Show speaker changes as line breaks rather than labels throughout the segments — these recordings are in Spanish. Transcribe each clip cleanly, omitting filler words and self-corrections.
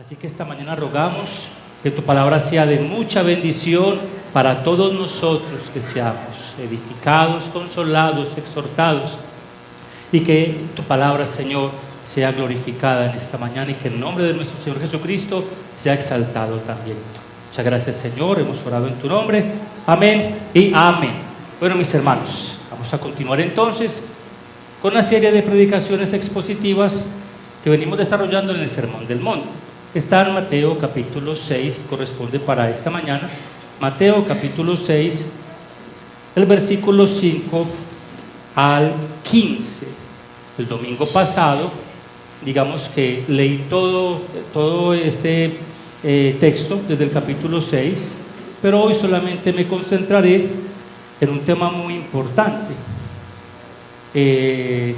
Así que esta mañana rogamos que tu palabra sea de mucha bendición para todos nosotros, que seamos edificados, consolados, exhortados, y que tu palabra, Señor, sea glorificada en esta mañana y que el nombre de nuestro Señor Jesucristo sea exaltado también. Muchas gracias, Señor, hemos orado en tu nombre. Amén y amén. Bueno, mis hermanos, vamos a continuar entonces con una serie de predicaciones expositivas que venimos desarrollando en el Sermón del Monte. Está en Mateo capítulo 6, corresponde para esta mañana. Mateo capítulo 6, el versículo 5 al 15. El domingo pasado, digamos que leí todo este texto desde el capítulo 6, pero hoy solamente me concentraré en un tema muy importante que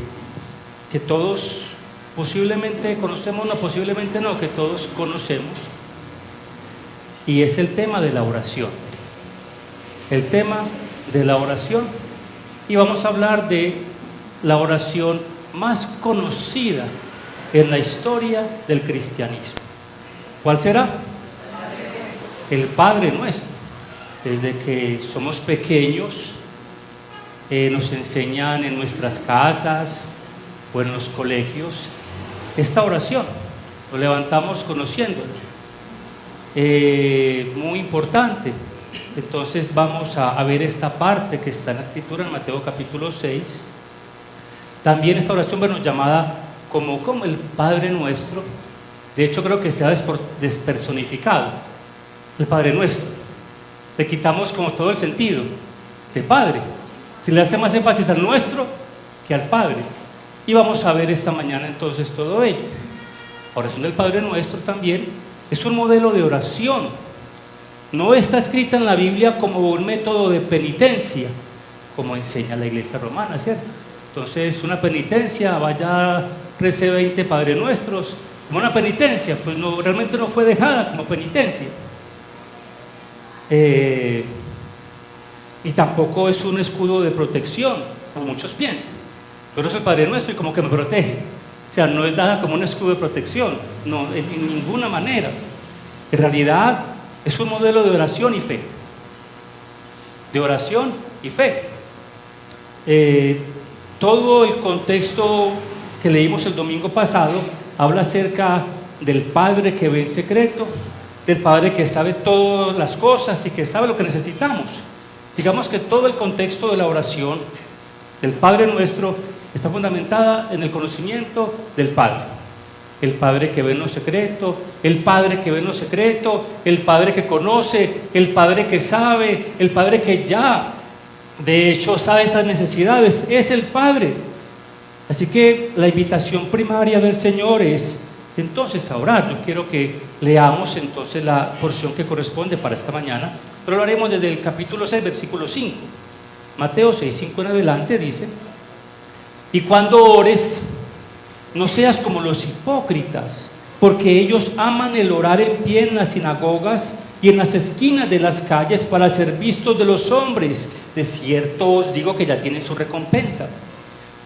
todos posiblemente conocemos, no, posiblemente no, que todos conocemos, y es el tema de la oración. El tema de la oración, y vamos a hablar de la oración más conocida en la historia del cristianismo. ¿Cuál será? El Padre Nuestro. Desde que somos pequeños nos enseñan en nuestras casas o en los colegios esta oración, lo levantamos conociéndolo, muy importante. Entonces vamos a ver esta parte que está en la escritura en Mateo capítulo 6. También esta oración, bueno, llamada como el Padre Nuestro. De hecho creo que se ha despersonificado el Padre Nuestro, le quitamos como todo el sentido de Padre, se le hace más énfasis al nuestro que al Padre. Y vamos a ver esta mañana entonces todo ello. La oración del Padre Nuestro también es un modelo de oración. No está escrita en la Biblia como un método de penitencia, como enseña la Iglesia romana, ¿cierto? Entonces, una penitencia, vaya, rece 20 Padre Nuestros, como una penitencia, pues no, realmente no fue dejada como penitencia. Y tampoco es un escudo de protección, como muchos piensan. Pero es el Padre Nuestro y como que me protege. O sea, no es dada como un escudo de protección, no, en ninguna manera. En realidad es un modelo de oración y fe. De oración y fe. Todo el contexto que leímos el domingo pasado habla acerca del Padre que ve en secreto, del Padre que sabe todas las cosas y que sabe lo que necesitamos. Digamos que todo el contexto de la oración del Padre Nuestro está fundamentada en el conocimiento del Padre. El Padre que ve en lo secreto, el Padre que ve en lo secreto, el Padre que conoce, el Padre que sabe, el Padre que ya, de hecho, sabe esas necesidades, es el Padre. Así que la invitación primaria del Señor es entonces a orar. Yo quiero que leamos entonces la porción que corresponde para esta mañana, pero lo haremos desde el capítulo 6, versículo 5. Mateo 6, 5 en adelante dice: y cuando ores, no seas como los hipócritas, porque ellos aman el orar en pie en las sinagogas y en las esquinas de las calles para ser vistos de los hombres. De cierto os digo que ya tienen su recompensa.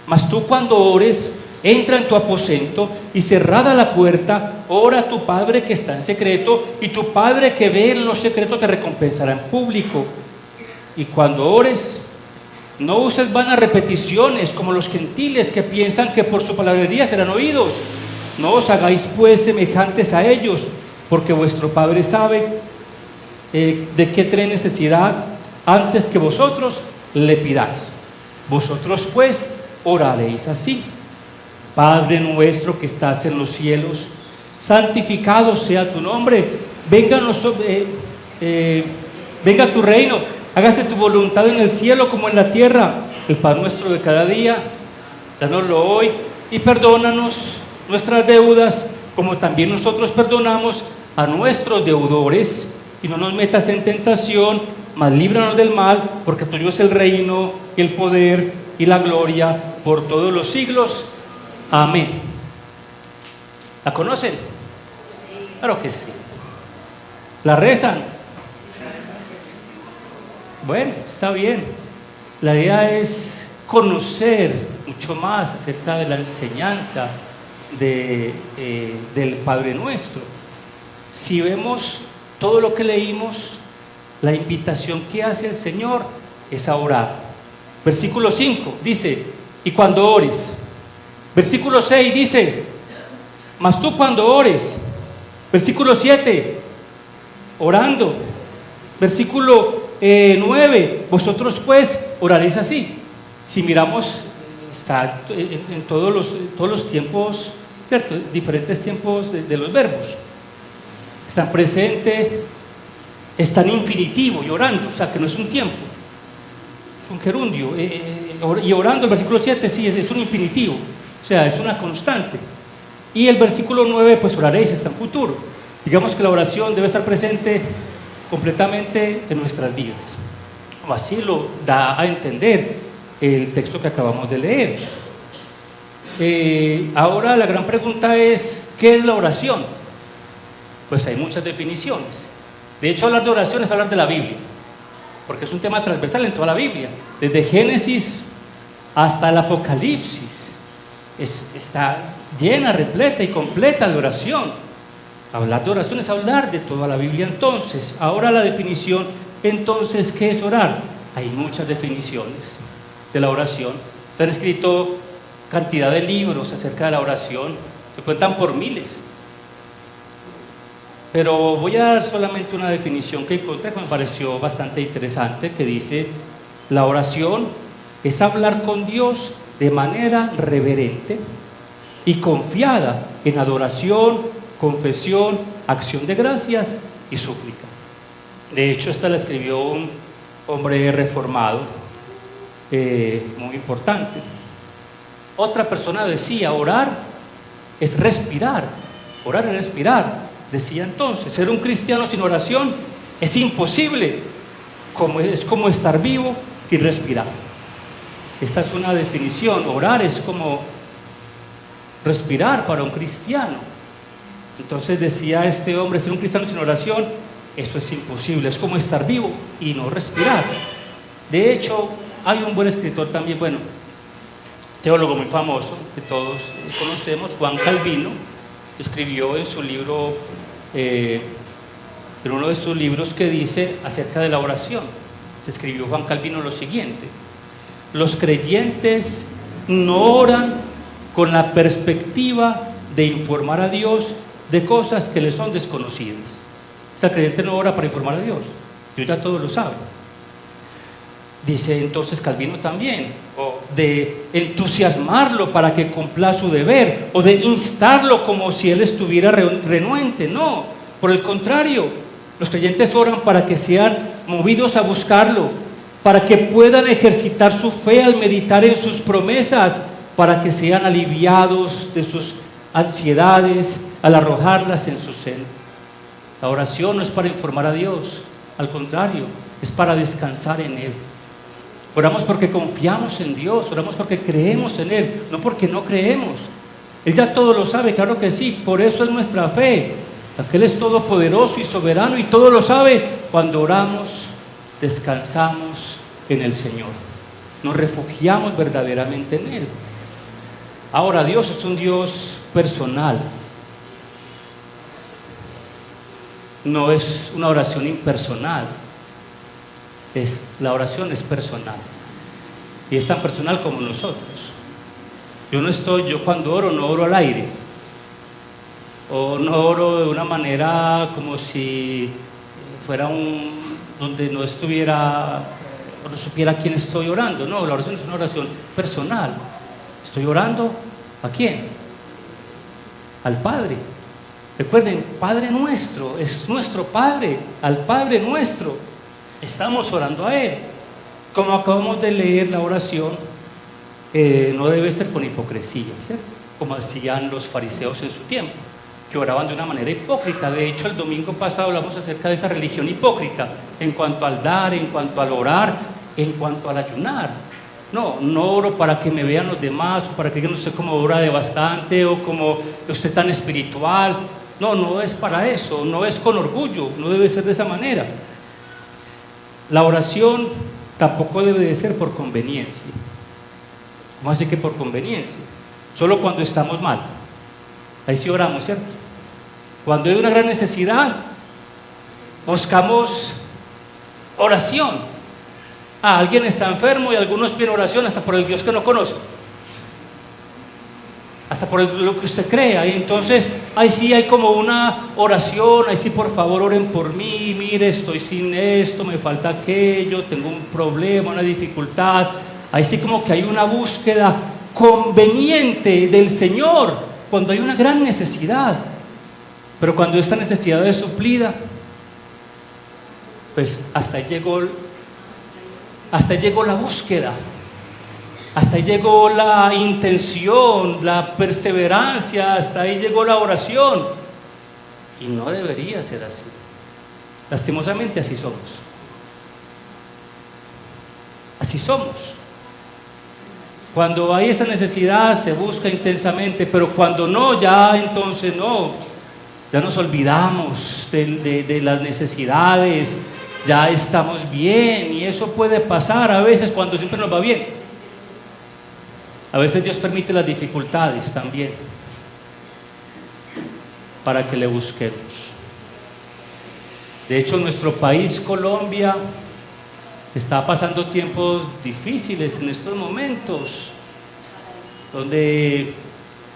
Mas tú, cuando ores, entra en tu aposento y cerrada la puerta, ora a tu Padre que está en secreto, y tu Padre que ve en lo secreto te recompensará en público. Y cuando ores, no uses vanas repeticiones como los gentiles, que piensan que por su palabrería serán oídos. No os hagáis pues semejantes a ellos, porque vuestro Padre sabe de qué tiene necesidad antes que vosotros le pidáis. Vosotros pues oraréis así: Padre nuestro que estás en los cielos, santificado sea tu nombre, venga tu reino, hágase tu voluntad en el cielo como en la tierra. El pan nuestro de cada día, dánoslo hoy, y perdónanos nuestras deudas, como también nosotros perdonamos a nuestros deudores, y no nos metas en tentación, mas líbranos del mal, porque tuyo es el reino, y el poder, y la gloria, por todos los siglos. Amén. ¿La conocen? Claro que sí. ¿La rezan? Bueno, está bien. La idea es conocer mucho más acerca de la enseñanza del Padre Nuestro. si vemos todo lo que leímos, la invitación que hace el Señor es a orar. Versículo 5 dice, y cuando ores. Versículo 6 dice, mas tú cuando ores. Versículo 7, orando. Versículo 9, vosotros pues oraréis así. Si miramos, está en todos los tiempos, ¿cierto? Diferentes tiempos de los verbos. Está en presente, está en infinitivo y orando, o sea que no es un tiempo, es un gerundio. Y orando, el versículo 7 sí es un infinitivo, o sea, es una constante. Y el versículo 9, pues oraréis, está en futuro. Digamos que la oración debe estar presente completamente en nuestras vidas, o así lo da a entender el texto que acabamos de leer. Ahora la gran pregunta es, ¿qué es la oración? Pues hay muchas definiciones. De hecho, hablar de oración es hablar de la Biblia, porque es un tema transversal en toda la Biblia, desde Génesis hasta el Apocalipsis. Está llena, repleta y completa de oración. Hablar de oración es hablar de toda la Biblia. Entonces, ahora la definición, entonces, ¿qué es orar? Hay muchas definiciones de la oración. Se han escrito cantidad de libros acerca de la oración, se cuentan por miles. Pero voy a dar solamente una definición que encontré que me pareció bastante interesante, que dice, la oración es hablar con Dios de manera reverente y confiada en adoración, confesión, acción de gracias y súplica. De hecho, esta la escribió un hombre reformado, muy importante. Otra persona decía, orar es respirar, orar es respirar. Decía entonces, ser un cristiano sin oración es imposible, es como estar vivo sin respirar. Esta es una definición. Orar es como respirar para un cristiano. Entonces decía este hombre, ser un cristiano sin oración, eso es imposible, es como estar vivo y no respirar. De hecho, hay un buen escritor también, bueno, teólogo muy famoso, que todos conocemos, Juan Calvino, escribió en su libro, en uno de sus libros que dice acerca de la oración, escribió Juan Calvino lo siguiente: los creyentes no oran con la perspectiva de informar a Dios de cosas que le son desconocidas. O sea, el creyente no ora para informar a Dios, Dios ya todo lo sabe. Dice entonces Calvino también, o de entusiasmarlo para que cumpla su deber, o de instarlo como si él estuviera renuente. No, por el contrario, los creyentes oran para que sean movidos a buscarlo, para que puedan ejercitar su fe al meditar en sus promesas, para que sean aliviados de sus ansiedades al arrojarlas en su seno. La oración no es para informar a Dios, al contrario, es para descansar en Él. Oramos porque confiamos en Dios, oramos porque creemos en Él, no porque no creemos. Él ya todo lo sabe, claro que sí, por eso es nuestra fe. Aquel es todopoderoso y soberano y todo lo sabe. Cuando oramos, descansamos en el Señor, nos refugiamos verdaderamente en Él. Ahora, Dios es un Dios personal, no es una oración impersonal. La oración es personal y es tan personal como nosotros. Yo cuando oro no oro al aire, o no oro de una manera como si fuera donde no estuviera o no supiera a quién estoy orando. No, la oración es una oración personal. Estoy orando ¿a quién? Al Padre. Recuerden, Padre nuestro, es nuestro Padre, al Padre nuestro. Estamos orando a Él. Como acabamos de leer, la oración no debe ser con hipocresía, ¿cierto? Como hacían los fariseos en su tiempo, que oraban de una manera hipócrita. De hecho, el domingo pasado hablamos acerca de esa religión hipócrita, en cuanto al dar, en cuanto al orar, en cuanto al ayunar. No oro para que me vean los demás, o para que digan usted como ora de bastante, o como usted tan espiritual. No es para eso, no es con orgullo, no debe ser de esa manera. La oración tampoco debe de ser por conveniencia. ¿Cómo así que por conveniencia? Solo cuando estamos mal, ahí sí oramos, ¿cierto? Cuando hay una gran necesidad, buscamos oración. Alguien está enfermo y algunos piden oración hasta por el Dios que no conoce, hasta por lo que usted crea. Y entonces ahí sí hay como una oración, ahí sí, por favor oren por mí, mire, estoy sin esto, me falta aquello, tengo un problema, una dificultad. Ahí sí como que hay una búsqueda conveniente del Señor cuando hay una gran necesidad. Pero cuando esta necesidad es suplida, pues hasta ahí llegó la búsqueda, hasta ahí llegó la intención, la perseverancia, hasta ahí llegó la oración. Y no debería ser así. Lastimosamente así somos. Así somos. Cuando hay esa necesidad se busca intensamente, pero cuando no, ya entonces no. Ya nos olvidamos de las necesidades, ya estamos bien, y eso puede pasar a veces cuando siempre nos va bien. A veces Dios permite las dificultades también para que le busquemos. De hecho, nuestro país, Colombia, está pasando tiempos difíciles en estos momentos, donde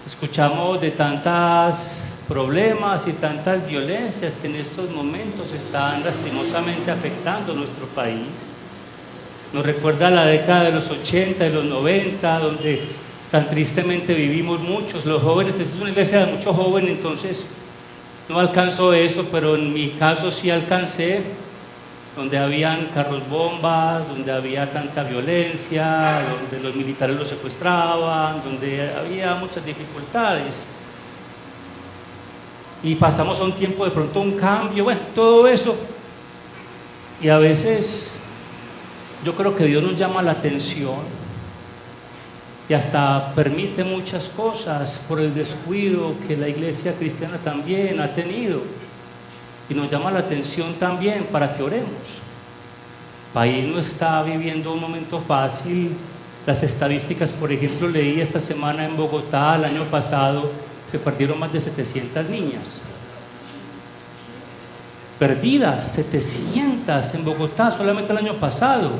escuchamos de tantos problemas y tantas violencias que en estos momentos están lastimosamente afectando nuestro país. Nos recuerda la década de los 80 y los 90, donde tan tristemente vivimos muchos, los jóvenes. Es una iglesia de muchos jóvenes, entonces no alcanzo eso, pero en mi caso sí alcancé, donde habían carros bombas, donde había tanta violencia, donde los militares los secuestraban, donde había muchas dificultades. Y pasamos a un tiempo de pronto un cambio, bueno, todo eso. Y a veces yo creo que Dios nos llama la atención y hasta permite muchas cosas por el descuido que la iglesia cristiana también ha tenido. Y nos llama la atención también para que oremos. El país no está viviendo un momento fácil. Las estadísticas, por ejemplo, leí esta semana en Bogotá, el año pasado, se perdieron más de 700 niñas. Perdidas, 700 en Bogotá solamente el año pasado,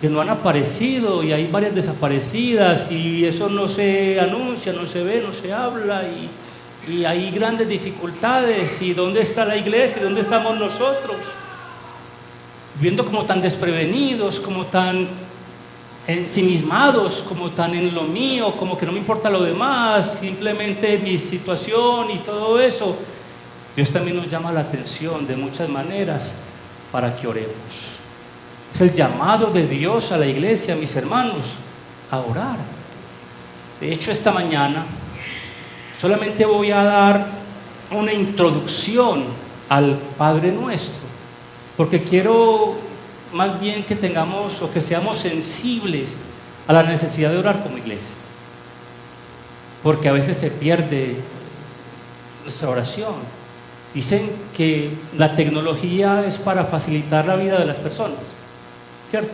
que no han aparecido, y hay varias desaparecidas, y eso no se anuncia, no se ve, no se habla, y hay grandes dificultades. ¿Y dónde está la iglesia? ¿Dónde estamos nosotros? Viendo como tan desprevenidos, como tan ensimismados, como tan en lo mío, como que no me importa lo demás, simplemente mi situación y todo eso. Dios también nos llama la atención de muchas maneras para que oremos. Es el llamado de Dios a la iglesia, mis hermanos, a orar. De hecho, esta mañana solamente voy a dar una introducción al Padre Nuestro, porque quiero más bien que tengamos o que seamos sensibles a la necesidad de orar como iglesia, porque a veces se pierde nuestra oración. Dicen que la tecnología es para facilitar la vida de las personas, ¿cierto?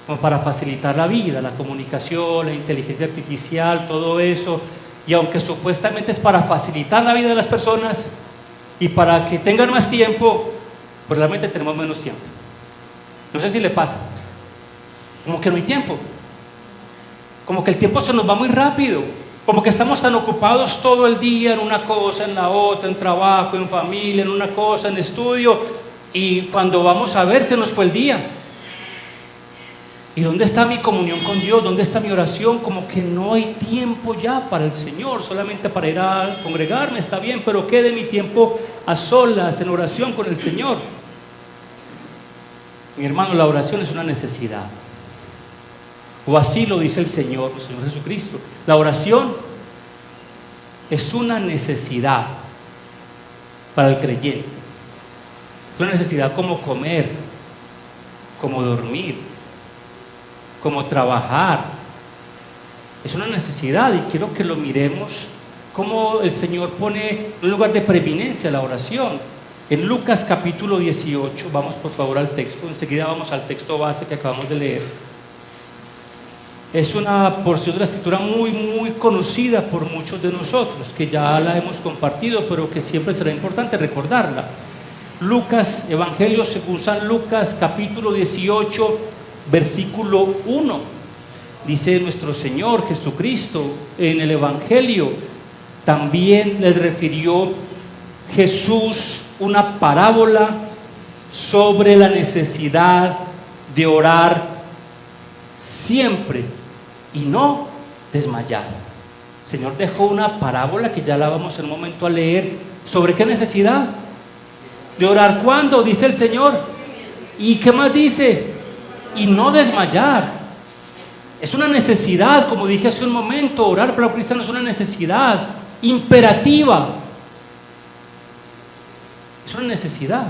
Como para facilitar la vida, la comunicación, la inteligencia artificial, todo eso. Y aunque supuestamente es para facilitar la vida de las personas y para que tengan más tiempo, pues realmente tenemos menos tiempo. No sé si le pasa, como que no hay tiempo, como que el tiempo se nos va muy rápido, como que estamos tan ocupados todo el día en una cosa, en la otra, en trabajo, en familia, en una cosa, en estudio, y cuando vamos a ver se nos fue el día. ¿Y dónde está mi comunión con Dios? ¿Dónde está mi oración? Como que no hay tiempo ya para el Señor, solamente para ir a congregarme, está bien, pero ¿qué de mi tiempo a solas en oración con el Señor? Mi hermano, la oración es una necesidad, o así lo dice el Señor Jesucristo. La oración es una necesidad para el creyente. Es una necesidad como comer, como dormir, como trabajar. Es una necesidad, y quiero que lo miremos como el Señor pone un lugar de preeminencia la oración. En Lucas capítulo 18, vamos por favor al texto, enseguida vamos al texto base que acabamos de leer. Es una porción de la escritura muy conocida por muchos de nosotros, que ya la hemos compartido, pero que siempre será importante recordarla. Lucas, Evangelio según San Lucas, capítulo 18, versículo 1. Dice nuestro Señor Jesucristo en el Evangelio, también les refirió Jesús una parábola sobre la necesidad de orar siempre y no desmayar. El Señor dejó una parábola que ya la vamos en un momento a leer. ¿Sobre qué necesidad? De orar. ¿Cuándo? Dice el Señor. ¿Y qué más dice? Y no desmayar. Es una necesidad, como dije hace un momento, orar para los cristianos es una necesidad imperativa. Es una necesidad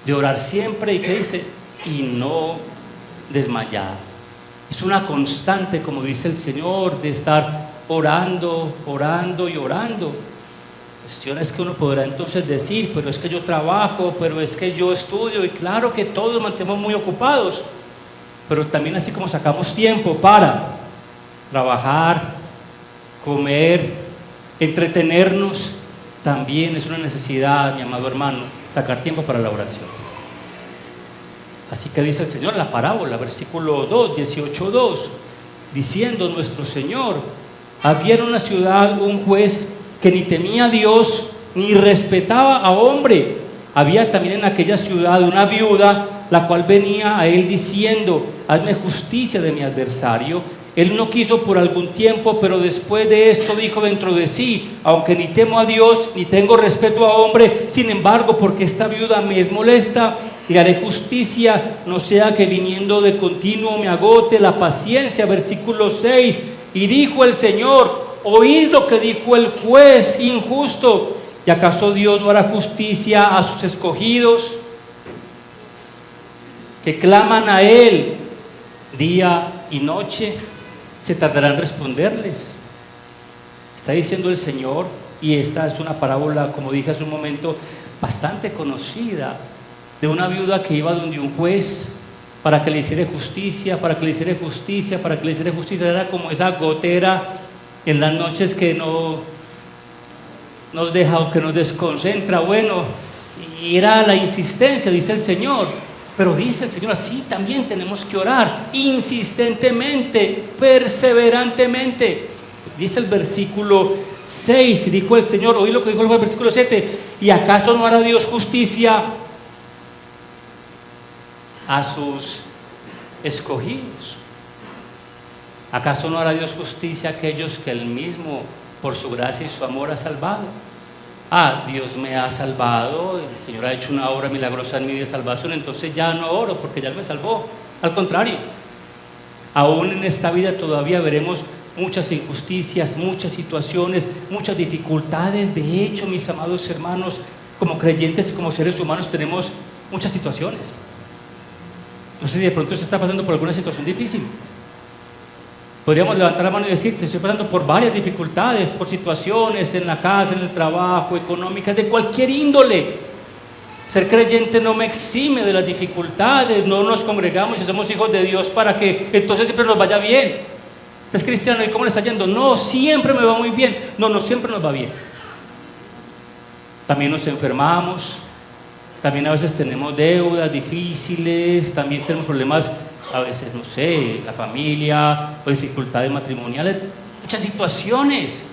de orar siempre, y ¿qué dice? Y no desmayar. Es una constante, como dice el Señor, de estar orando y orando. Cuestión es que uno podrá entonces decir, pero es que yo trabajo, pero es que yo estudio, y claro que todos nos mantenemos muy ocupados, pero también así como sacamos tiempo para trabajar, comer, entretenernos, también es una necesidad, mi amado hermano, sacar tiempo para la oración. Así que dice el Señor la parábola, versículo 2, 18:2, diciendo nuestro Señor: había en una ciudad un juez que ni temía a Dios ni respetaba a hombre. Había también en aquella ciudad una viuda, la cual venía a él diciendo: hazme justicia de mi adversario. Él no quiso por algún tiempo, pero después de esto dijo dentro de sí: aunque ni temo a Dios ni tengo respeto a hombre, sin embargo, porque esta viuda me es molesta, le haré justicia, no sea que viniendo de continuo me agote la paciencia. Versículo 6, y dijo el Señor: oíd lo que dijo el juez injusto. ¿Y acaso Dios no hará justicia a sus escogidos, que claman a Él día y noche? ¿Se tardará en responderles? Está diciendo el Señor, y esta es una parábola, como dije hace un momento, bastante conocida, de una viuda que iba donde un juez para que le hiciera justicia, para que le hiciera justicia, para que le hiciera justicia. Era como esa gotera en las noches que no nos deja o que nos desconcentra. Bueno, y era la insistencia, dice el Señor. Pero dice el Señor, así también tenemos que orar insistentemente, perseverantemente. Dice el versículo 6, y dijo el Señor, oí lo que dijo el versículo 7: ¿y acaso no hará Dios justicia a sus escogidos? ¿Acaso no hará Dios justicia a aquellos que Él mismo, por su gracia y su amor, ha salvado? Dios me ha salvado, el Señor ha hecho una obra milagrosa en mi de salvación, entonces ya no oro porque ya me salvó. Al contrario, aún en esta vida todavía veremos muchas injusticias, muchas situaciones, muchas dificultades. De hecho, mis amados hermanos, como creyentes y como seres humanos tenemos muchas situaciones. No sé si de pronto se está pasando por alguna situación difícil. Podríamos levantar la mano y decir: te estoy pasando por varias dificultades, por situaciones en la casa, en el trabajo, económicas, de cualquier índole. Ser creyente no me exime de las dificultades. No nos congregamos y somos hijos de Dios para que entonces siempre nos vaya bien. ¿Es cristiano y cómo le está yendo? No, siempre me va muy bien. No siempre nos va bien. También nos enfermamos, también a veces tenemos deudas difíciles, también tenemos problemas, a veces, no sé, la familia o dificultades matrimoniales, muchas situaciones.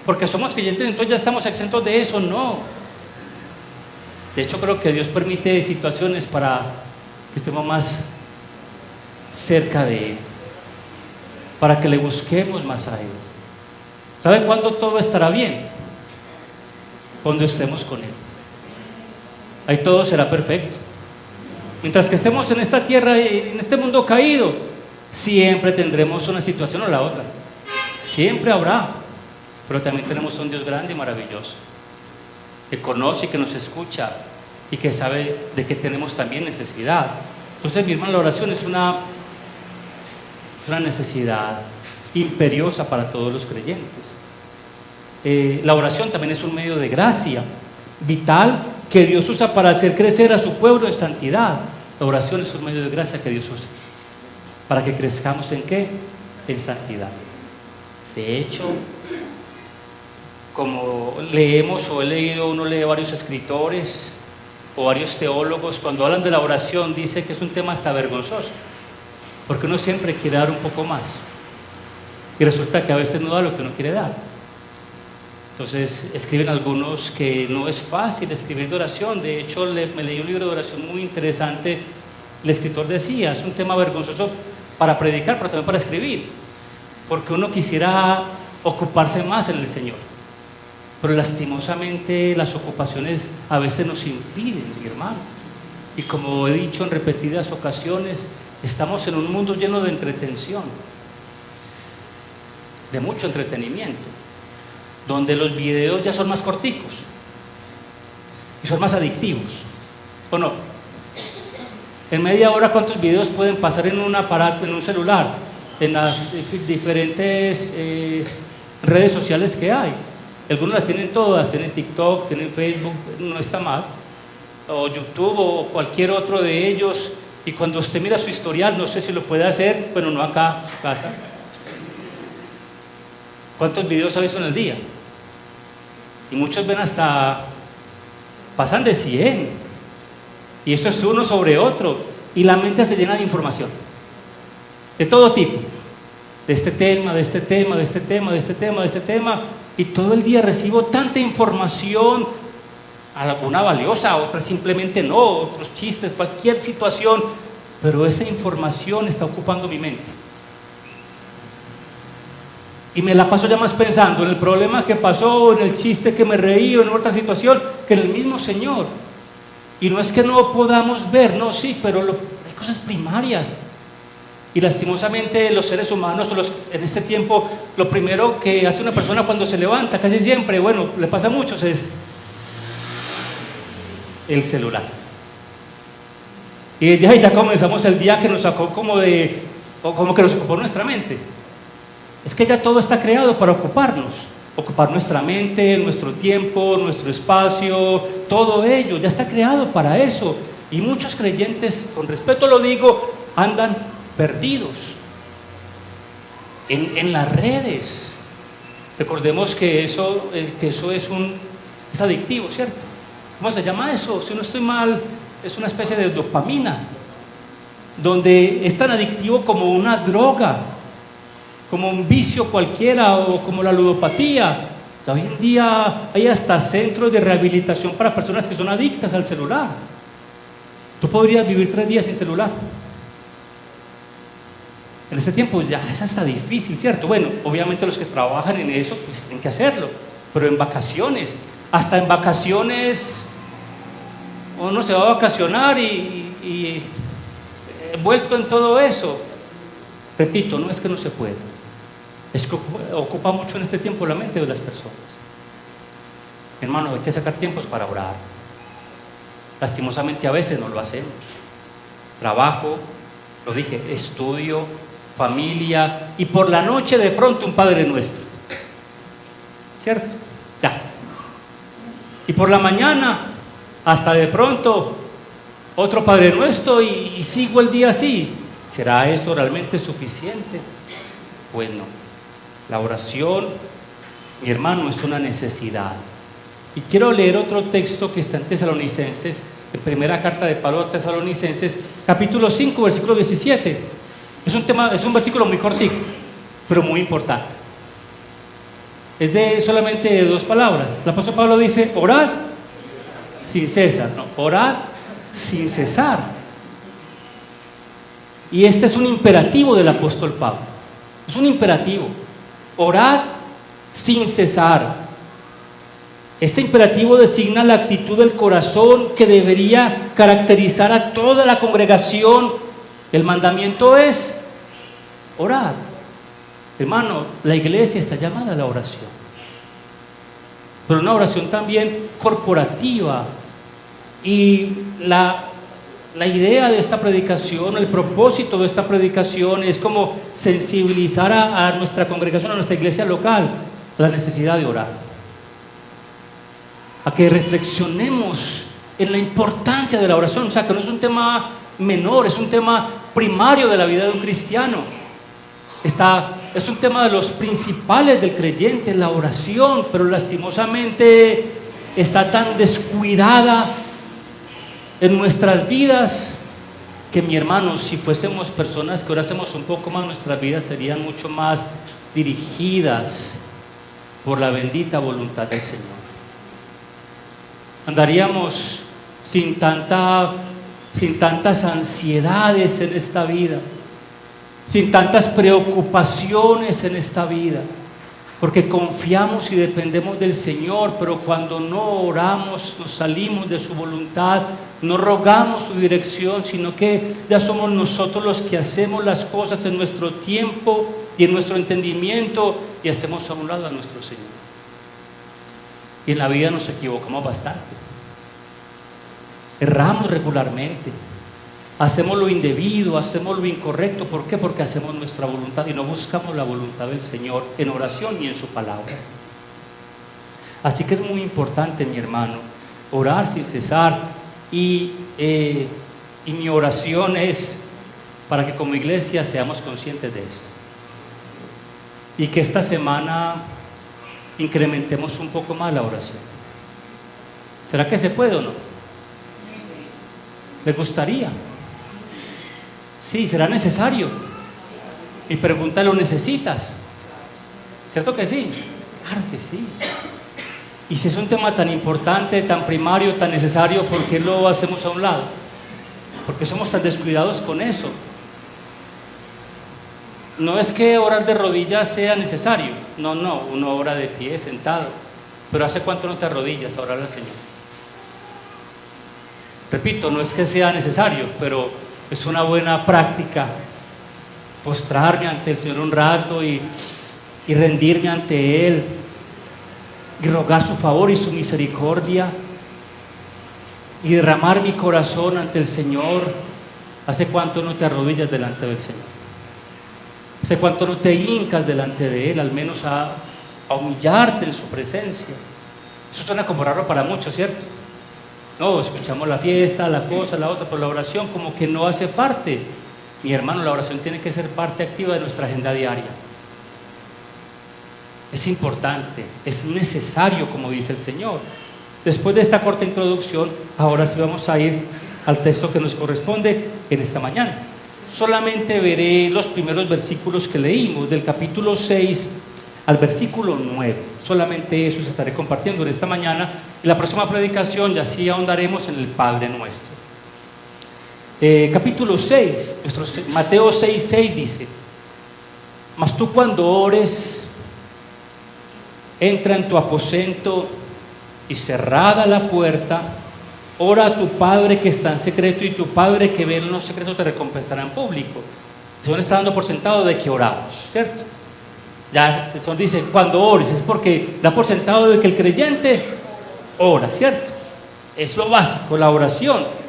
Porque somos creyentes, entonces ya estamos exentos de eso. No. De hecho, creo que Dios permite situaciones para que estemos más cerca de Él, para que le busquemos más a Él. ¿Sabe cuándo todo estará bien? Cuando estemos con Él. Ahí todo será perfecto. Mientras que estemos en esta tierra, en este mundo caído, siempre tendremos una situación o la otra. Siempre habrá. Pero también tenemos un Dios grande y maravilloso, que conoce y que nos escucha y que sabe de que tenemos también necesidad. Entonces, mi hermano, la oración es una necesidad imperiosa para todos los creyentes. La oración también es un medio de gracia vital que Dios usa para hacer crecer a su pueblo en santidad. La oración es un medio de gracia que Dios usa para que crezcamos ¿en qué? en santidad. De hecho, como leemos o he leído, uno lee varios escritores o varios teólogos, cuando hablan de la oración dice que es un tema hasta vergonzoso, porque uno siempre quiere dar un poco más y resulta que a veces no da lo que uno quiere dar. Entonces escriben algunos que no es fácil escribir de oración. De hecho me leí un libro de oración muy interesante. El escritor decía, es un tema vergonzoso para predicar, pero también para escribir, porque uno quisiera ocuparse más en el Señor, pero lastimosamente las ocupaciones a veces nos impiden, mi hermano. Y como he dicho en repetidas ocasiones, estamos en un mundo lleno de entretención, de mucho entretenimiento, donde los videos ya son más corticos y son más adictivos, ¿o no? En media hora, ¿cuántos videos pueden pasar en un aparato, en un celular, en las diferentes redes sociales que hay? Algunos las tienen todas, tienen TikTok, tienen Facebook, no está mal, o YouTube o cualquier otro de ellos. Y cuando usted mira su historial, no sé si lo puede hacer, bueno, no acá en su casa. ¿Cuántos videos ha visto en el día? Y muchos ven hasta, pasan de 100. Y eso es uno sobre otro. Y la mente se llena de información, de todo tipo, de este tema, de este tema, de este tema, de este tema, de este tema. Y todo el día recibo tanta información, alguna valiosa, otra simplemente no, otros chistes, cualquier situación, pero esa información está ocupando mi mente. Y me la paso ya más pensando en el problema que pasó, en el chiste que me reí, o en otra situación, que en el mismo Señor. Y no es que no podamos ver, no, sí, pero hay cosas primarias. Y lastimosamente los seres humanos en este tiempo, lo primero que hace una persona cuando se levanta, casi siempre, bueno, le pasa a muchos, es el celular. Y desde ahí ya comenzamos el día que nos sacó como que nos ocupó nuestra mente. Es que ya todo está creado para ocupar nuestra mente, nuestro tiempo, nuestro espacio, todo ello ya está creado para eso. Y muchos creyentes, con respeto lo digo, andan perdidos en las redes. Recordemos que eso es adictivo, ¿cierto? ¿Cómo se llama eso? Si no estoy mal, es una especie de dopamina, donde es tan adictivo como una droga, como un vicio cualquiera, o como la ludopatía. Hoy en día hay hasta centros de rehabilitación para personas que son adictas al celular. Tú podrías vivir 3 días sin celular. En este tiempo ya es hasta difícil, ¿cierto? Bueno, obviamente los que trabajan en eso pues tienen que hacerlo, pero en vacaciones, hasta en vacaciones uno se va a vacacionar y envuelto en todo eso. Repito, no es que no se pueda, es que ocupa mucho en este tiempo la mente de las personas. Hermano, hay que sacar tiempos para orar. Lastimosamente a veces no lo hacemos. Trabajo, lo dije, estudio, familia, y por la noche de pronto un Padre Nuestro, ¿cierto? Ya. Y por la mañana hasta de pronto otro Padre Nuestro, y sigo el día así. ¿Será eso realmente suficiente? Pues no. La oración, mi hermano, es una necesidad. Y quiero leer otro texto que está en Tesalonicenses, en primera carta de Pablo a Tesalonicenses, capítulo 5, versículo 17. Es un versículo muy cortito, pero muy importante. Es de solamente 2 palabras. El apóstol Pablo dice: orad sin cesar, no, orad sin cesar. Y este es un imperativo del apóstol Pablo. Es un imperativo. Orad sin cesar. Este imperativo designa la actitud del corazón que debería caracterizar a toda la congregación. El mandamiento es orar. Hermano, la iglesia está llamada a la oración, pero una oración también corporativa. Y la idea de esta predicación, el propósito de esta predicación es como sensibilizar a nuestra congregación, a nuestra iglesia local, a la necesidad de orar, a que reflexionemos en la importancia de la oración. O sea, que no es un tema menor, es un tema primario de la vida de un cristiano. Está es un tema de los principales del creyente, la oración, pero lastimosamente está tan descuidada en nuestras vidas que, mi hermano, si fuésemos personas que orásemos un poco más, nuestras vidas serían mucho más dirigidas por la bendita voluntad del Señor. Andaríamos sin tantas ansiedades en esta vida, sin tantas preocupaciones en esta vida, porque confiamos y dependemos del Señor. Pero cuando no oramos, nos salimos de su voluntad, no rogamos su dirección, sino que ya somos nosotros los que hacemos las cosas en nuestro tiempo y en nuestro entendimiento, y hacemos a un lado a nuestro Señor. Y en la vida nos equivocamos bastante, erramos regularmente, hacemos lo indebido, hacemos lo incorrecto. ¿Por qué? Porque hacemos nuestra voluntad y no buscamos la voluntad del Señor en oración y en su palabra. Así que es muy importante, mi hermano, orar sin cesar. Y mi oración es para que como iglesia seamos conscientes de esto, y que esta semana incrementemos un poco más la oración. ¿Será que se puede o no? ¿Le gustaría? Sí, será necesario. Mi pregunta: ¿lo necesitas? ¿Cierto que sí? Claro que sí. Y si es un tema tan importante, tan primario, tan necesario, ¿por qué lo hacemos a un lado? ¿Por qué somos tan descuidados con eso? No es que orar de rodillas sea necesario, no, uno ora de pie, sentado. Pero ¿hace cuánto no te arrodillas a orar al Señor? Repito, no es que sea necesario, pero es una buena práctica postrarme ante el Señor un rato y rendirme ante Él, y rogar su favor y su misericordia, y derramar mi corazón ante el Señor. ¿Hace cuánto no te arrodillas delante del Señor? ¿Hace cuánto no te hincas delante de Él, al menos a humillarte en su presencia? Eso suena como raro para muchos, ¿cierto? No, escuchamos la fiesta, la cosa, la otra, pero la oración como que no hace parte. Mi hermano, la oración tiene que ser parte activa de nuestra agenda diaria. Es importante, es necesario, como dice el Señor. Después de esta corta introducción, ahora sí vamos a ir al texto que nos corresponde en esta mañana. Solamente veré los primeros versículos que leímos, del capítulo 6 al versículo 9. Solamente eso estaré compartiendo en esta mañana. En la próxima predicación ya sí ahondaremos en el Padre Nuestro. Capítulo 6, Mateo 6:6 dice: mas tú, cuando ores, entra en tu aposento y, cerrada la puerta, ora a tu Padre que está en secreto, y tu Padre que ve en los secretos te recompensará en público. El Señor está dando por sentado de que oramos, ¿cierto? Ya el Señor dice: cuando ores, es porque da por sentado de que el creyente ora, ¿cierto? Es lo básico, la oración.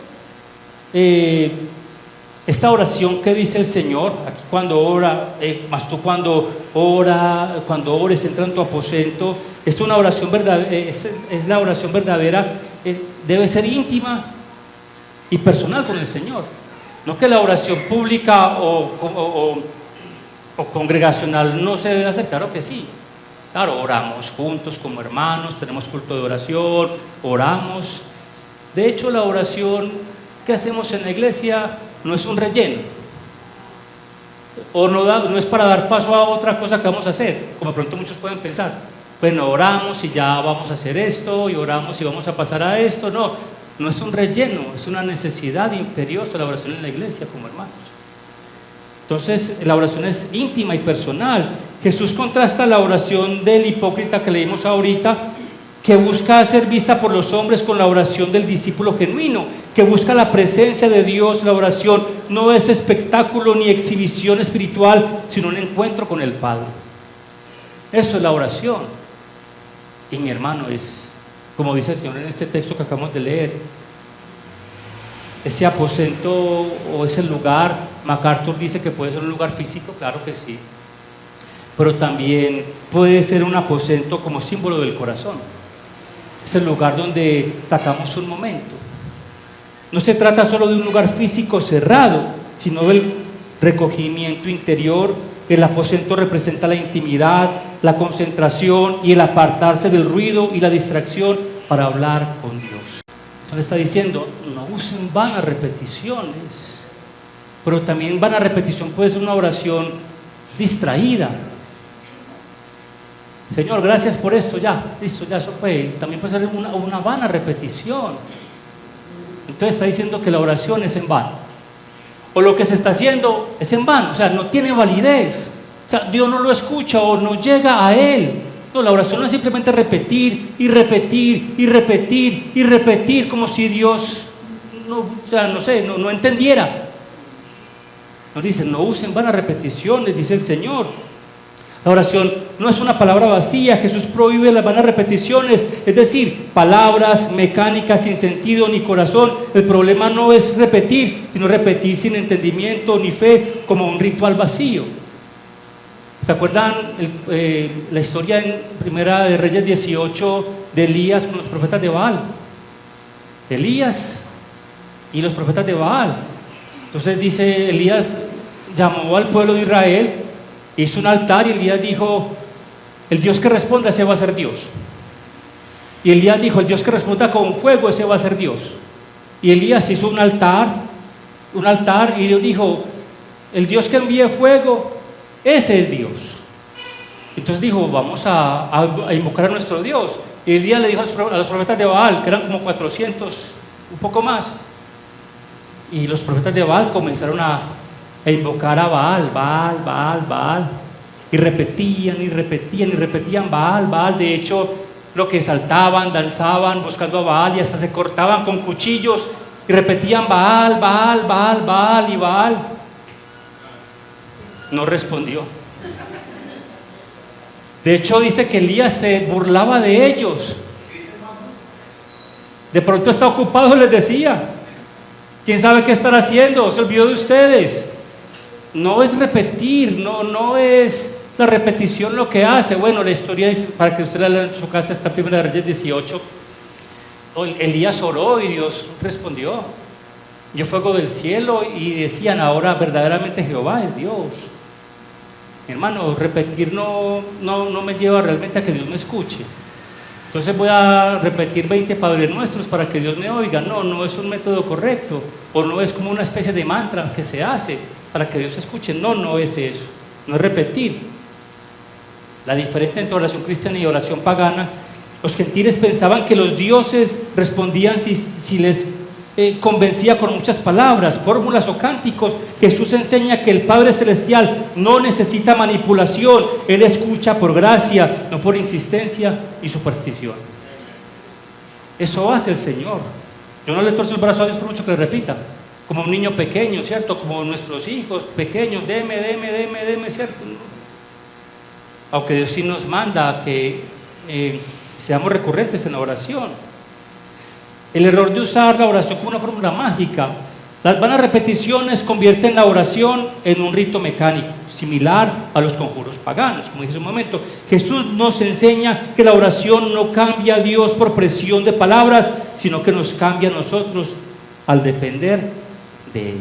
Esta oración que dice el Señor aquí, cuando ora, mas tú cuando ores, entra en tu aposento, es una oración verdadera, es la oración verdadera, debe ser íntima y personal con el Señor. No que la oración pública o congregacional no se debe hacer. Claro que sí, claro, oramos juntos como hermanos, tenemos culto de oración, oramos. De hecho, la oración que hacemos en la iglesia no es un relleno, o no es para dar paso a otra cosa que vamos a hacer, como de pronto muchos pueden pensar. Bueno, oramos y ya vamos a hacer esto, y oramos y vamos a pasar a esto. No es un relleno, es una necesidad imperiosa la oración en la iglesia como hermanos. Entonces la oración es íntima y personal. Jesús contrasta la oración del hipócrita que leímos ahorita, que busca ser vista por los hombres, con la oración del discípulo genuino, que busca la presencia de Dios. La oración no es espectáculo ni exhibición espiritual, sino un encuentro con el Padre. Eso es la oración. Y mi hermano, es como dice el Señor en este texto que acabamos de leer, ese aposento o ese lugar, MacArthur dice que puede ser un lugar físico, claro que sí, pero también puede ser un aposento como símbolo del corazón. Es el lugar donde sacamos un momento. No se trata solo de un lugar físico cerrado, sino del recogimiento interior El aposento representa la intimidad, la concentración y el apartarse del ruido y la distracción para hablar con Dios. Eso le está diciendo, no usen vanas repeticiones, pero también vana repetición puede ser una oración distraída. Señor, gracias por esto, ya, listo, ya eso fue. También puede ser una vana repetición. Entonces está diciendo que la oración es en vano, o lo que se está haciendo es en vano, o sea, no tiene validez, o sea, Dios no lo escucha o no llega a Él. No, la oración no es simplemente repetir y repetir y repetir y repetir como si Dios no, o sea, no sé, no entendiera. Nos dice, no usen vanas repeticiones, dice el Señor. La oración no es una palabra vacía. Jesús prohíbe las vanas repeticiones, es decir, palabras mecánicas sin sentido ni corazón. El problema no es repetir, sino repetir sin entendimiento ni fe, como un ritual vacío. ¿Se acuerdan la historia en Primera de Reyes 18 de Elías con los profetas de Baal? Elías y los profetas de Baal. Entonces dice, Elías llamó al pueblo de Israel, hizo un altar y Elías dijo, el Dios que responda, ese va a ser Dios. Y Elías dijo, el Dios que responda con fuego, ese va a ser Dios. Y Elías hizo un altar y Dios dijo, el Dios que envíe fuego, ese es Dios. Entonces dijo, vamos a invocar a nuestro Dios. Y Elías le dijo a los profetas de Baal, que eran como 400, un poco más. Y los profetas de Baal comenzaron a invocar a Baal. Y repetían Baal. De hecho, lo que saltaban, danzaban, buscando a Baal y hasta se cortaban con cuchillos. Y repetían Baal. Y Baal no respondió. De hecho, dice que Elías se burlaba de ellos. De pronto está ocupado, les decía. ¿Quién sabe qué estará haciendo? Se olvidó de ustedes. No es repetir, no es la repetición lo que hace. Bueno, la historia es, para que usted la lea en su casa, está en Primera de Reyes 18. Elías oró y Dios respondió. Yo fuego del cielo y decían, ahora verdaderamente Jehová es Dios. Hermano, repetir no me lleva realmente a que Dios me escuche. Entonces voy a repetir 20 Padres Nuestros para que Dios me oiga. No es un método correcto, o no es como una especie de mantra que se hace para que Dios escuche. No es eso, no es repetir. La diferencia entre oración cristiana y oración pagana: los gentiles pensaban que los dioses respondían si les convencía con muchas palabras, fórmulas o cánticos. Jesús enseña que el Padre Celestial no necesita manipulación, Él escucha por gracia, no por insistencia y superstición. Eso hace el Señor. Yo no le torzo el brazo a Dios por mucho que le repita, como un niño pequeño, ¿cierto? Como nuestros hijos pequeños, deme, ¿cierto? Aunque Dios sí nos manda a que seamos recurrentes en la oración. El error de usar la oración como una fórmula mágica. Las vanas repeticiones convierten la oración en un rito mecánico, similar a los conjuros paganos. Como dije hace un momento, Jesús nos enseña que la oración no cambia a Dios por presión de palabras, sino que nos cambia a nosotros al depender de Él.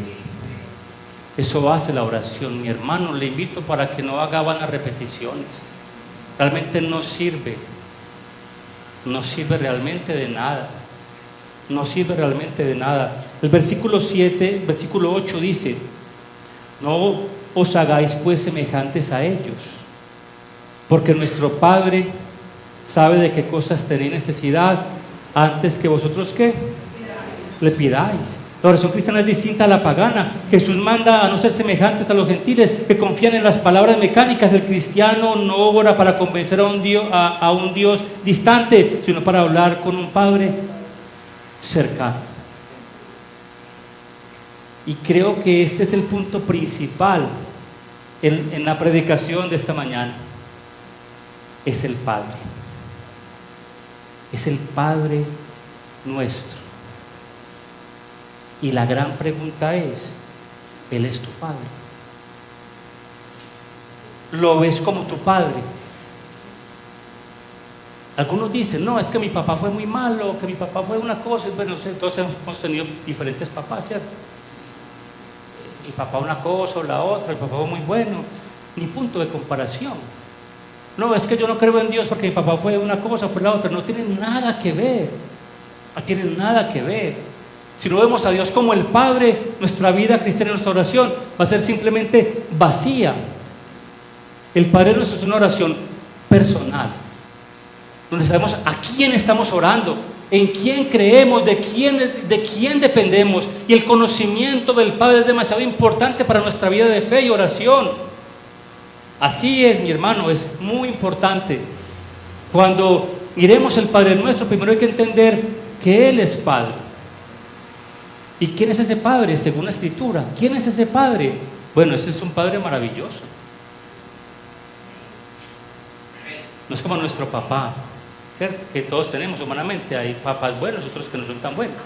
Eso hace la oración, mi hermano. Le invito para que no haga vanas repeticiones. Realmente no sirve realmente de nada. No sirve realmente de nada. El versículo 8 dice: no os hagáis pues semejantes a ellos, porque nuestro Padre sabe de qué cosas tenéis necesidad antes que vosotros ¿qué? Le pidáis. La oración cristiana es distinta a la pagana. Jesús manda a no ser semejantes a los gentiles que confían en las palabras mecánicas. El cristiano no ora para convencer a un Dios distante, sino para hablar con un Padre cercano. Y creo que este es el punto principal en la predicación de esta mañana. Es el Padre. Es el Padre nuestro. Y la gran pregunta es: ¿Él es tu Padre? ¿Lo ves como tu Padre? Algunos dicen: no, es que mi papá fue muy malo, que mi papá fue una cosa. Bueno, todos hemos tenido diferentes papás, ¿cierto? Mi papá una cosa o la otra, el papá fue muy bueno. ni punto de comparación. No, es que yo no creo en Dios porque mi papá fue una cosa, fue la otra. No tiene nada que ver. No tiene nada que ver. Si no vemos a Dios como el Padre, nuestra vida cristiana, nuestra oración va a ser simplemente vacía. El Padre nuestro es una oración personal, donde sabemos a quién estamos orando, en quién creemos, de quién dependemos. Y el conocimiento del Padre es demasiado importante para nuestra vida de fe y oración. Así es, mi hermano, es muy importante. Cuando miremos el Padre nuestro, primero hay que entender que Él es Padre. ¿Y quién es ese Padre? Según la Escritura, ¿quién es ese Padre? Bueno, ese es un Padre maravilloso. No es como nuestro papá, ¿cierto? Que todos tenemos humanamente. Hay papás buenos, otros que no son tan buenos.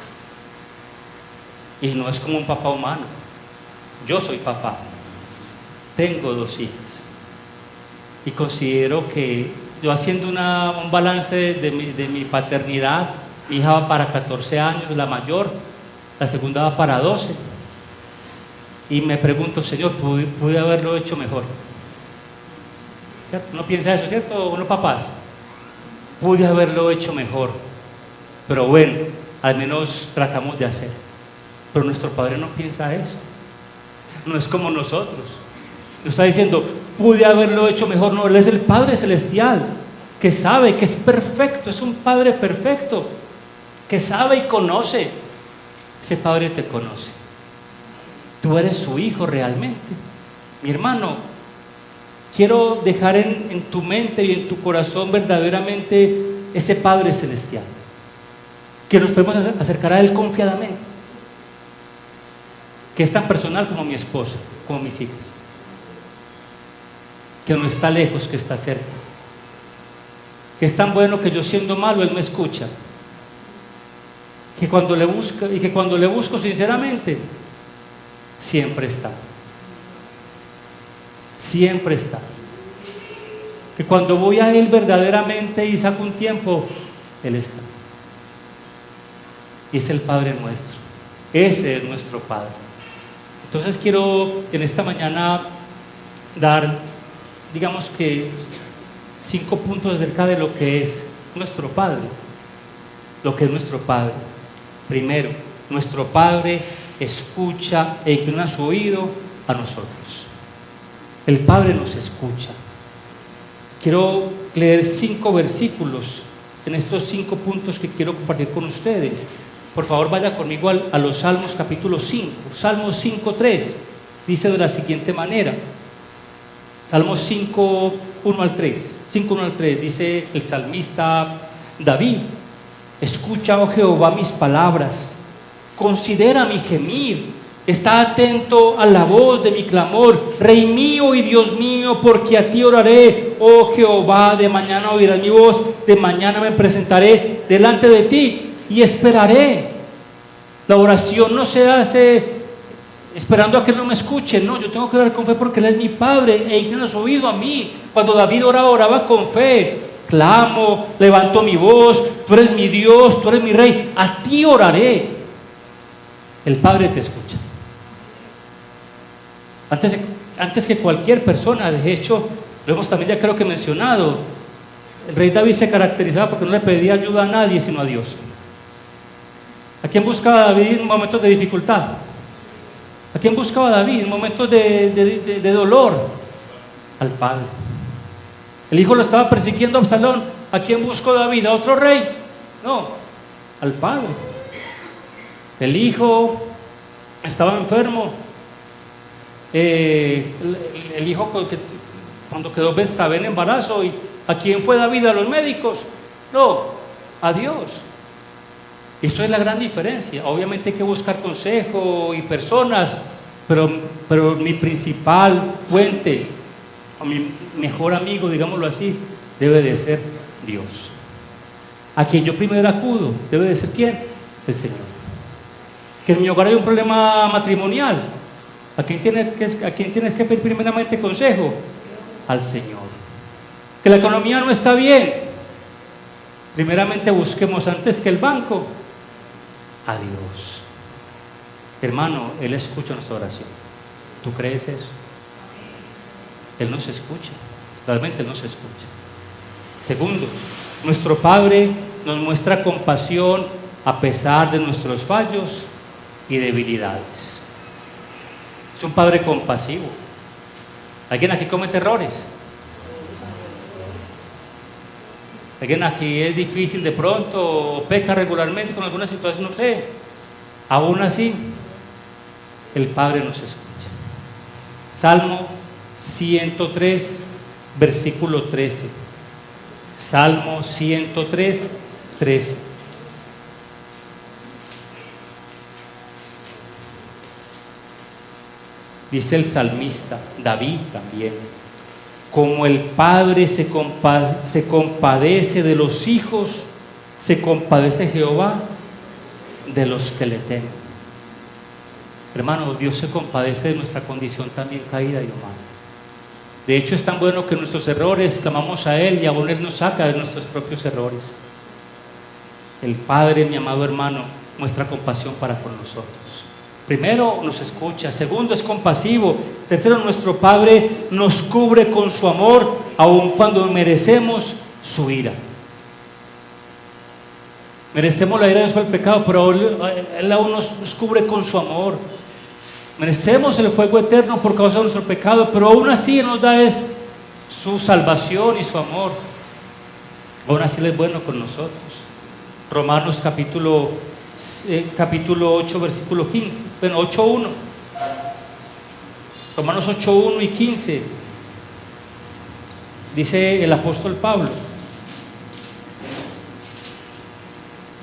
Y no es como un papá humano. Yo soy papá. Tengo 2 hijas. Y considero que yo, haciendo un balance de mi paternidad, mi hija va para 14 años, la mayor, la segunda va para 12. Y me pregunto, Señor, pude haberlo hecho mejor. ¿Cierto? ¿No piensa eso, cierto? ¿O no, papás? Pude haberlo hecho mejor. Pero bueno, al menos tratamos de hacer. Pero nuestro Padre no piensa eso. No es como nosotros. Nos está diciendo, pude haberlo hecho mejor. No, Él es el Padre Celestial, que sabe, que es perfecto, es un Padre perfecto, que sabe y conoce. Ese Padre te conoce. Tú eres su hijo realmente. Mi hermano, quiero dejar en tu mente y en tu corazón verdaderamente ese Padre Celestial, que nos podemos acercar a Él confiadamente, que es tan personal como mi esposa, como mis hijas, que no está lejos, que está cerca, que es tan bueno que yo siendo malo Él me escucha, que cuando le busco sinceramente, siempre está. Siempre está. Que cuando voy a Él verdaderamente y saco un tiempo, Él está. Y es el Padre nuestro. Ese es nuestro Padre. Entonces quiero en esta mañana dar, digamos que 5 puntos acerca de lo que es nuestro Padre. Lo que es nuestro Padre. Primero, nuestro Padre escucha e inclina su oído a nosotros. El Padre nos escucha. Quiero leer 5 versículos en estos 5 puntos que quiero compartir con ustedes. Por favor, vaya conmigo a los Salmos capítulo 5. Salmos 5:3 dice de la siguiente manera. Salmos 5, 1 al 3. 5, 1 al 3 dice el salmista David: escucha, oh Jehová, mis palabras, considera mi gemir. Está atento a la voz de mi clamor, Rey mío y Dios mío, porque a ti oraré, oh Jehová. De mañana oirás mi voz, de mañana me presentaré delante de ti y esperaré. La oración no se hace esperando a que Él no me escuche. No, yo tengo que orar con fe porque Él es mi Padre e inclina su oído a mí. Cuando David oraba con fe. Clamo, levanto mi voz, tú eres mi Dios, tú eres mi Rey, a ti oraré. El Padre te escucha. Antes que cualquier persona. De hecho, lo hemos también ya creo que mencionado, el rey David se caracterizaba porque no le pedía ayuda a nadie sino a Dios. ¿A quién buscaba David en momentos de dificultad? ¿A quién buscaba David en momentos de dolor? Al Padre. El hijo lo estaba persiguiendo a Absalón. ¿A quién buscó David? ¿A otro rey? No, al Padre. El hijo estaba enfermo. El hijo cuando quedó Betsabé en embarazo, ¿y a quién fue David? ¿A los médicos? No, a Dios. Eso es la gran diferencia. Obviamente hay que buscar consejo y personas, pero mi principal fuente, o mi mejor amigo, digámoslo así, debe de ser Dios. A quien yo primero acudo debe de ser ¿quién? El Señor. Que en mi hogar hay un problema matrimonial, ¿a quién tienes que pedir primeramente consejo? Al Señor. Que la economía no está bien, primeramente busquemos antes que el banco a Dios. Hermano, Él escucha nuestra oración. ¿Tú crees eso? Él nos escucha, realmente Él nos escucha. Segundo, nuestro Padre nos muestra compasión a pesar de nuestros fallos y debilidades. Es un Padre compasivo. ¿Alguien aquí comete errores? ¿Alguien aquí es difícil de pronto o peca regularmente con alguna situación? No sé. Aún así, el Padre nos escucha. Salmo 103, versículo 13. Salmo 103, 13. Dice el salmista, David también: como el Padre se compadece de los hijos, se compadece Jehová de los que le temen. Hermano, Dios se compadece de nuestra condición también caída y humana. De hecho, es tan bueno que en nuestros errores clamamos a Él y aún Él nos saca de nuestros propios errores. El Padre, mi amado hermano, muestra compasión para con nosotros. Primero, nos escucha. Segundo, es compasivo. Tercero, nuestro Padre nos cubre con su amor, aun cuando merecemos su ira. Merecemos la ira de Dios por el pecado, pero Él aún nos cubre con su amor. Merecemos el fuego eterno por causa de nuestro pecado, pero aún así Él nos da su salvación y su amor. Aún así Él es bueno con nosotros. Romanos capítulo 8, versículo 15. Bueno, 8:1. Romanos 8:1 y 15. Dice el apóstol Pablo: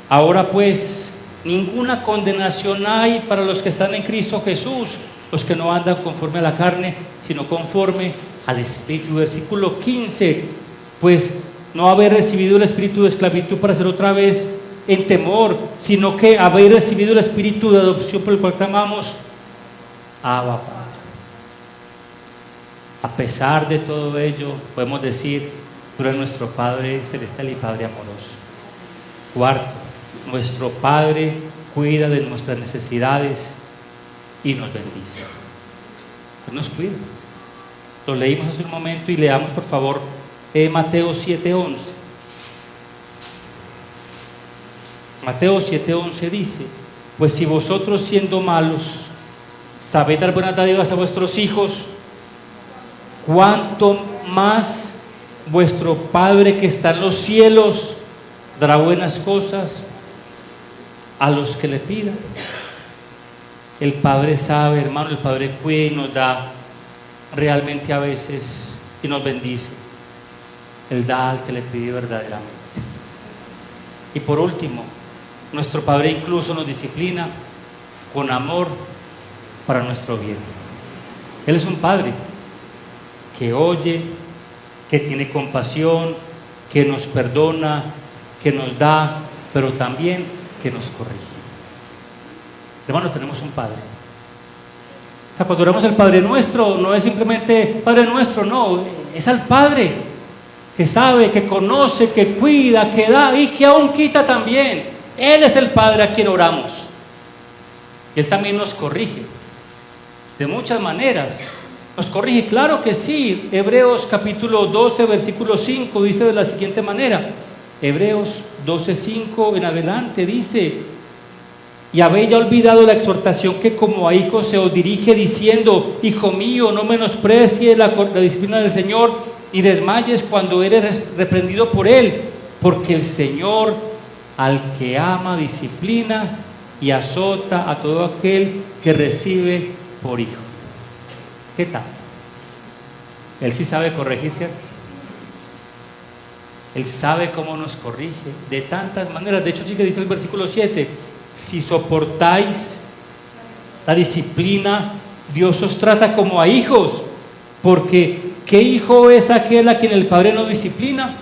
ahora pues, ninguna condenación hay para los que están en Cristo Jesús, los que no andan conforme a la carne, sino conforme al Espíritu. Versículo 15: pues no haber recibido el espíritu de esclavitud para ser otra vez en temor, sino que habéis recibido el espíritu de adopción por el cual clamamos, Abba Padre. A pesar de todo ello, podemos decir: tú eres nuestro Padre celestial y Padre amoroso. Cuarto, nuestro Padre cuida de nuestras necesidades y nos bendice. Él nos cuida. Lo leímos hace un momento y leamos por favor Mateo 7:11. Mateo 7:11 dice: pues si vosotros, siendo malos, sabéis dar buenas dádivas a vuestros hijos, cuánto más vuestro Padre que está en los cielos dará buenas cosas a los que le pidan. El Padre sabe, hermano, el Padre cuida y nos da realmente a veces y nos bendice. Él da al que le pide verdaderamente. Y por último, nuestro Padre incluso nos disciplina con amor para nuestro bien. Él es un Padre que oye, que tiene compasión, que nos perdona, que nos da, pero también que nos corrige. Hermanos, tenemos un Padre. O sea, cuando oramos el Padre Nuestro, no es simplemente Padre Nuestro, no, es al Padre que sabe, que conoce, que cuida, que da y que aún quita también. Él es el Padre a quien oramos. Y Él también nos corrige de muchas maneras. Nos corrige, claro que sí. Hebreos capítulo 12, versículo 5 dice de la siguiente manera. Hebreos 12:5 en adelante dice: y habéis ya olvidado la exhortación que como a hijos se os dirige, diciendo: hijo mío, no menosprecies la disciplina del Señor, y desmayes cuando eres reprendido por Él, porque el Señor al que ama disciplina y azota a todo aquel que recibe por hijo. ¿Qué tal? Él sí sabe corregir, ¿cierto? Él sabe cómo nos corrige de tantas maneras. De hecho, sí que dice el versículo 7: si soportáis la disciplina, Dios os trata como a hijos, porque ¿qué hijo es aquel a quien el Padre no disciplina?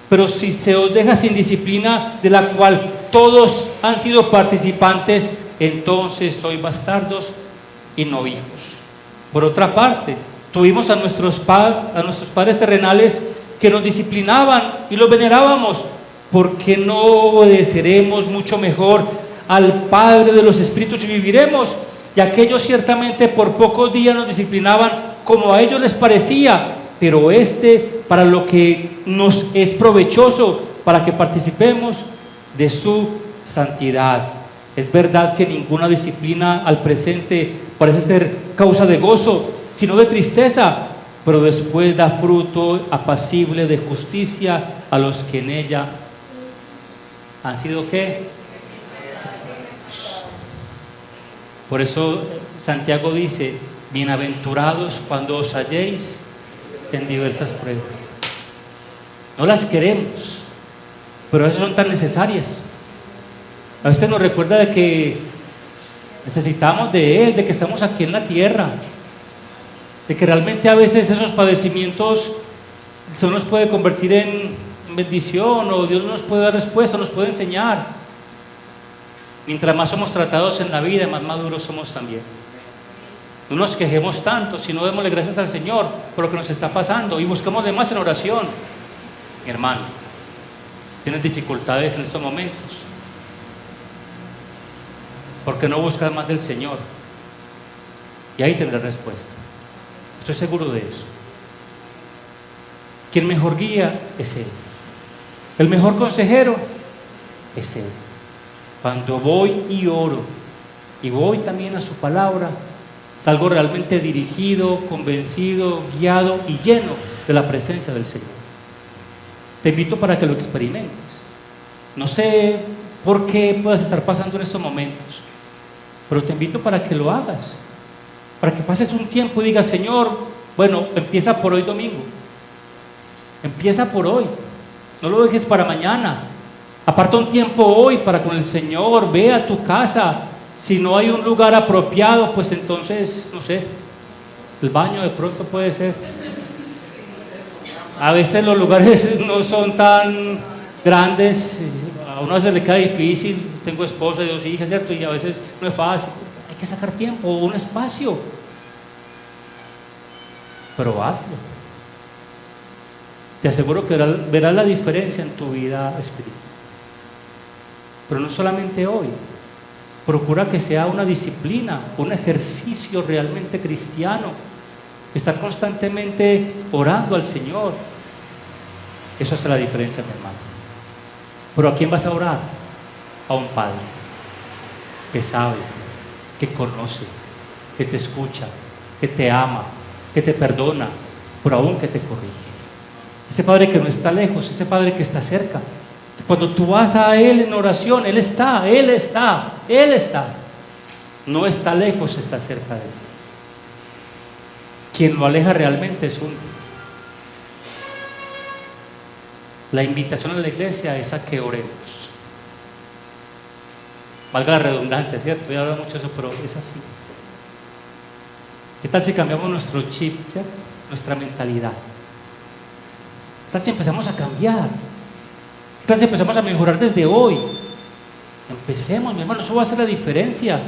Pero si se os deja sin disciplina, de la cual todos han sido participantes, entonces sois bastardos y no hijos. Por otra parte, tuvimos a nuestros padres terrenales que nos disciplinaban y los venerábamos. ¿Por qué no obedeceremos mucho mejor al Padre de los espíritus y viviremos? Y aquellos ciertamente por pocos días nos disciplinaban como a ellos les parecía, pero para lo que nos es provechoso, para que participemos de su santidad. Es verdad que ninguna disciplina al presente parece ser causa de gozo, sino de tristeza, pero después da fruto apacible de justicia a los que en ella han sido ¿qué? Por eso Santiago dice: bienaventurados cuando os halléis en diversas pruebas. No las queremos, pero a veces son tan necesarias. A veces nos recuerda de que necesitamos de Él, de que estamos aquí en la tierra, de que realmente a veces esos padecimientos se nos puede convertir en bendición, o Dios nos puede dar respuesta, nos puede enseñar. Mientras más somos tratados en la vida, más maduros somos también. No nos quejemos tanto, sino démosle gracias al Señor por lo que nos está pasando y busquémosle más en oración. Mi hermano, ¿tienes dificultades en estos momentos? ¿Por qué no buscas más del Señor? Y ahí tendrás respuesta. Estoy seguro de eso. Quien mejor guía es Él. El mejor consejero es Él. Cuando voy y oro, y voy también a su palabra, salgo realmente dirigido, convencido, guiado y lleno de la presencia del Señor. Te invito para que lo experimentes. No sé por qué puedas estar pasando en estos momentos, pero te invito para que lo hagas, para que pases un tiempo y digas: Señor, bueno, empieza por hoy domingo, empieza por hoy, no lo dejes para mañana. Aparta un tiempo hoy para con el Señor, ve a tu casa. Si no hay un lugar apropiado, pues entonces, no sé, el baño de pronto puede ser. A veces los lugares no son tan grandes, a uno a veces le queda difícil. Tengo esposa y 2 hijas, ¿cierto? Y a veces no es fácil. Hay que sacar tiempo, un espacio, pero hazlo. Te aseguro que verás la diferencia en tu vida espiritual. Pero no solamente hoy. Procura que sea una disciplina, un ejercicio realmente cristiano. Estar constantemente orando al Señor. Eso hace la diferencia, mi hermano. Pero ¿a quién vas a orar? A un Padre que sabe, que conoce, que te escucha, que te ama, que te perdona, pero aún que te corrige. Ese Padre que no está lejos, ese Padre que está cerca. Cuando tú vas a Él en oración, Él está, Él está, Él está. No está lejos, está cerca de Él. Quien lo aleja realmente es uno. La invitación a la iglesia es a que oremos. Valga la redundancia, ¿cierto? Voy a hablar mucho de eso, pero es así. ¿Qué tal si cambiamos nuestro chip, ¿cierto? Nuestra mentalidad? ¿Qué tal si empezamos a cambiar? ¿Qué tal si empezamos a mejorar desde hoy? Empecemos, mi hermano, eso va a hacer la diferencia.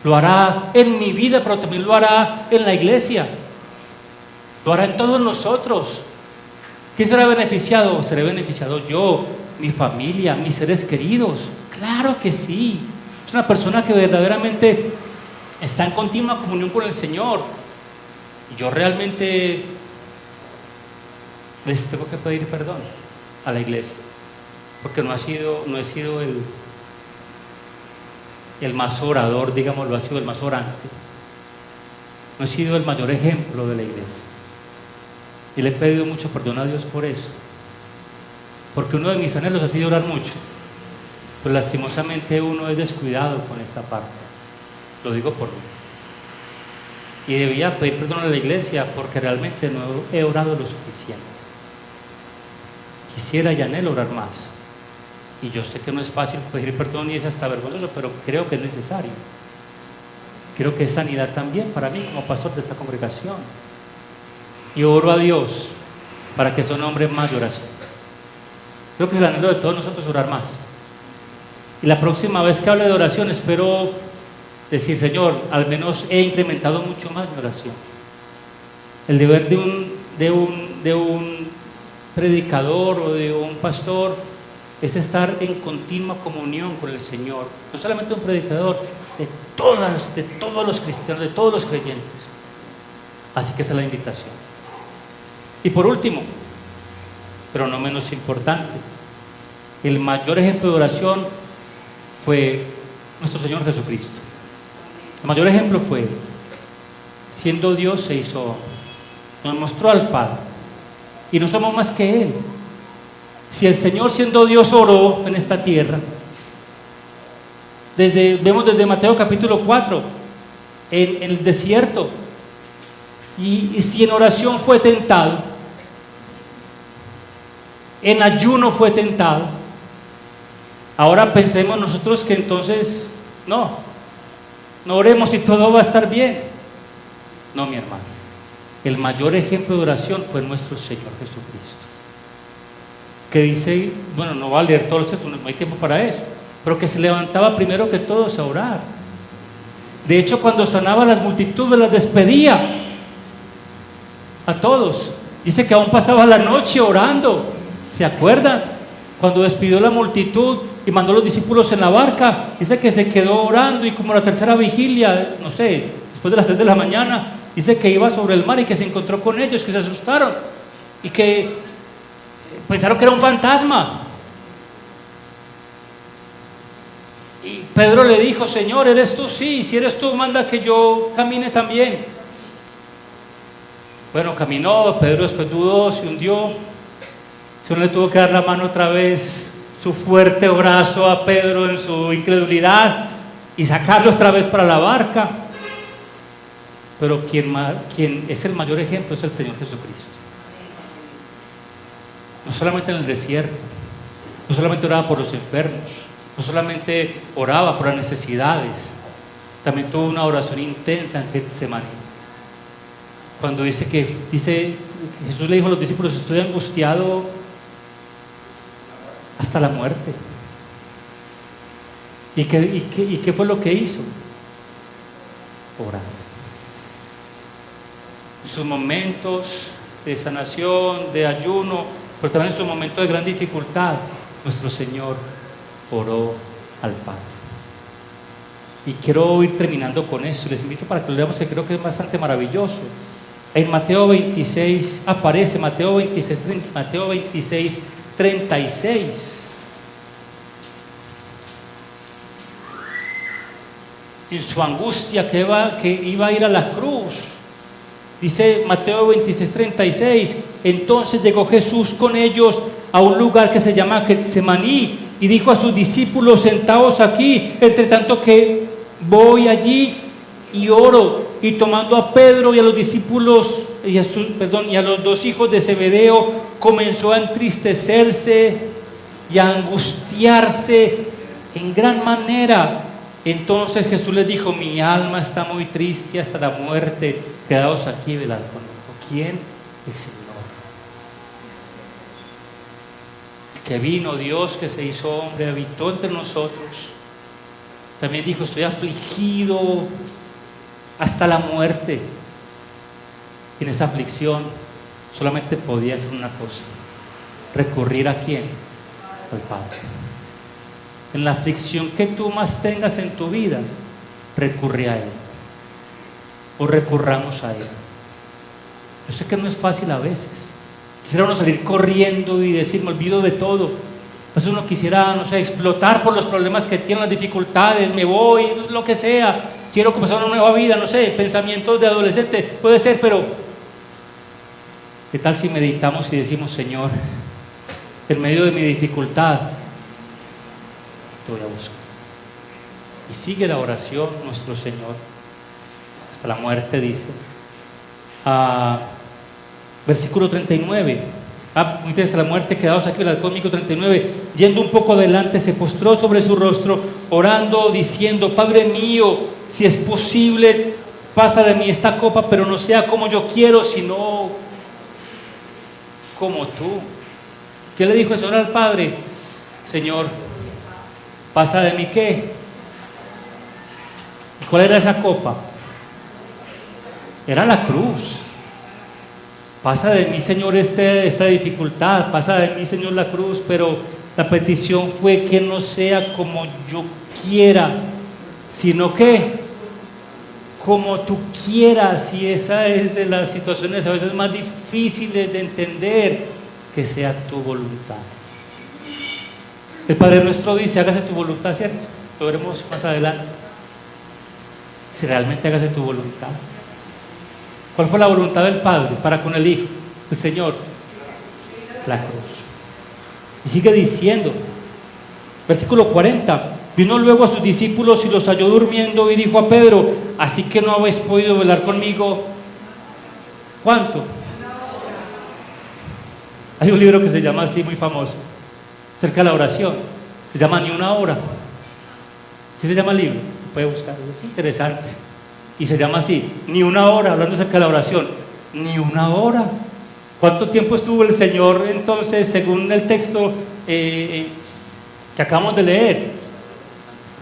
Lo hará en mi vida, pero también lo hará en la iglesia. Lo hará en todos nosotros. ¿Quién será beneficiado? Seré beneficiado yo, mi familia, mis seres queridos. Claro que sí. Es una persona que verdaderamente está en continua comunión con el Señor. Y yo realmente les tengo que pedir perdón a la iglesia, porque no he sido el más orador, digámoslo, ha sido el más orante. No he sido el mayor ejemplo de la iglesia. Y le he pedido mucho perdón a Dios por eso. Porque uno de mis anhelos ha sido orar mucho. Pero lastimosamente uno es descuidado con esta parte. Lo digo por mí. Y debía pedir perdón a la iglesia porque realmente no he orado lo suficiente. Quisiera y anhelo orar más. Y yo sé que no es fácil pedir perdón y es hasta vergonzoso, pero creo que es necesario. Creo que es sanidad también para mí como pastor de esta congregación. Y oro a Dios para que sea un hombre más de oración. Creo que es el anhelo de todos nosotros orar más. Y la próxima vez que hable de oración espero decir: Señor, al menos he incrementado mucho más mi oración. El deber de un predicador o de un pastor es estar en continua comunión con el Señor. No solamente un predicador, de todos los cristianos, de todos los creyentes. Así que esa es la invitación. Y por último, pero no menos importante, el mayor ejemplo de oración fue nuestro Señor Jesucristo. El mayor ejemplo fue Él. Siendo Dios se hizo hombre, nos mostró al Padre, y no somos más que Él. Si el Señor siendo Dios oró en esta tierra, vemos desde Mateo capítulo 4, en el desierto, y si en oración fue tentado, en ayuno fue tentado, ahora pensemos nosotros que entonces no oremos y todo va a estar bien. No, mi hermano, el mayor ejemplo de oración fue nuestro Señor Jesucristo, que dice, bueno, no va a leer todos los textos, no hay tiempo para eso, pero que se levantaba primero que todos a orar. De hecho, cuando sanaba a las multitudes, las despedía a todos. Dice que aún pasaba la noche orando. ¿Se acuerdan? Cuando despidió la multitud y mandó a los discípulos en la barca, dice que se quedó orando, y como la tercera vigilia, no sé, después de las 3 de la mañana, dice que iba sobre el mar y que se encontró con ellos, que se asustaron y que pensaron que era un fantasma. Y Pedro le dijo: Señor, ¿eres tú? Sí, si eres tú, manda que yo camine también. Bueno, caminó. Pedro después dudó, se hundió. El Señor le tuvo que dar la mano otra vez, su fuerte brazo a Pedro en su incredulidad, y sacarlo otra vez para la barca. Pero quien es el mayor ejemplo es el Señor Jesucristo. No solamente en el desierto, no solamente oraba por los enfermos, no solamente oraba por las necesidades, también tuvo una oración intensa en Getsemaní. Cuando dice Jesús le dijo a los discípulos: estoy angustiado hasta la muerte. ¿Y qué fue lo que hizo? Orar. En sus momentos de sanación, de ayuno, pero también en sus momentos de gran dificultad, nuestro Señor oró al Padre. Y quiero ir terminando con eso. Les invito para que lo leamos, que creo que es bastante maravilloso. En Mateo 26 aparece, Mateo 26, 36. En su angustia que iba a ir a la cruz, dice Mateo 26, 36: entonces llegó Jesús con ellos a un lugar que se llama Getsemaní, y dijo a sus discípulos: sentaos aquí, entre tanto que voy allí y oro. Y tomando a Pedro y a los discípulos y a los 2 hijos de Zebedeo, comenzó a entristecerse y a angustiarse en gran manera. Entonces Jesús les dijo: mi alma está muy triste hasta la muerte, quedaos aquí y velad conmigo. ¿Quién? El Señor. El que vino, Dios que se hizo hombre, habitó entre nosotros. También dijo: estoy afligido hasta la muerte. Y en esa aflicción solamente podía hacer una cosa: recurrir ¿a quién? Al Padre. En la aflicción que tú más tengas en tu vida, recurre a Él, o recurramos a Él. Yo sé que no es fácil a veces. Quisiera uno salir corriendo y decir: me olvido de todo. A veces uno quisiera, no sé, explotar por los problemas que tiene, las dificultades, me voy, lo que sea, quiero comenzar una nueva vida, no sé, pensamientos de adolescente, puede ser. Pero ¿qué tal si meditamos y decimos: Señor, en medio de mi dificultad te voy a buscar? Y sigue la oración nuestro Señor hasta la muerte, dice. Versículo 39. Hasta la muerte, quedaos aquí, velad conmigo. 39. Yendo un poco adelante, se postró sobre su rostro, orando, diciendo: Padre mío, si es posible, pasa de mí esta copa, pero no sea como yo quiero, sino como tú. ¿Qué le dijo el Señor al Padre? Señor, ¿pasa de mí qué? ¿Cuál era esa copa? Era la cruz. Pasa de mí, Señor, esta dificultad, pasa de mí, Señor, la cruz, pero la petición fue que no sea como yo quiera, sino que como tú quieras, y esa es de las situaciones a veces más difíciles de entender, que sea tu voluntad. El Padre Nuestro dice: hágase tu voluntad, ¿cierto? Lo veremos más adelante. Si realmente hágase tu voluntad. ¿Cuál fue la voluntad del Padre para con el Hijo, el Señor? La cruz. Y sigue diciendo, versículo 40: vino luego a sus discípulos y los halló durmiendo, y dijo a Pedro: así que no habéis podido velar conmigo, ¿cuánto? Hay un libro que se llama así, muy famoso, acerca de la oración, se llama Ni una hora. ¿Sí se llama el libro? Puede buscarlo, es interesante. Y se llama así, Ni una hora, hablando acerca de la oración. Ni una hora. ¿Cuánto tiempo estuvo el Señor entonces, según el texto que acabamos de leer?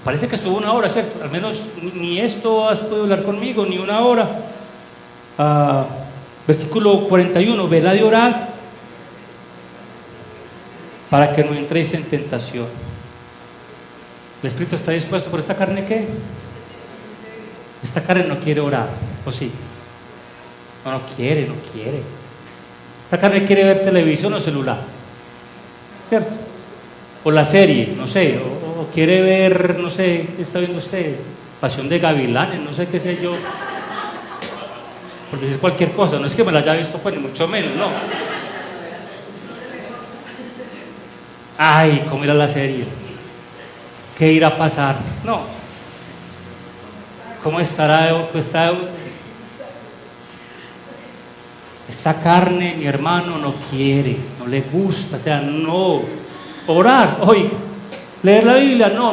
Parece que estuvo una hora, ¿cierto? Al menos ni esto has podido hablar conmigo, ni una hora. Versículo 41: velad y orad para que no entréis en tentación. ¿El espíritu está dispuesto, por esta carne qué? Esta carne no quiere orar, ¿o sí? No quiere. Esta carne quiere ver televisión o celular, ¿cierto? O la serie, no sé, o quiere ver, no sé, ¿qué está viendo usted? Pasión de Gavilanes, no sé qué sé yo, por decir cualquier cosa. No es que me la haya visto, pues, ni mucho menos, no. Ay, ¿cómo irá la serie? ¿Qué irá a pasar? No. ¿Cómo estará? Esta carne, mi hermano, no quiere, no le gusta, o sea, no. Orar, oiga, leer la Biblia, no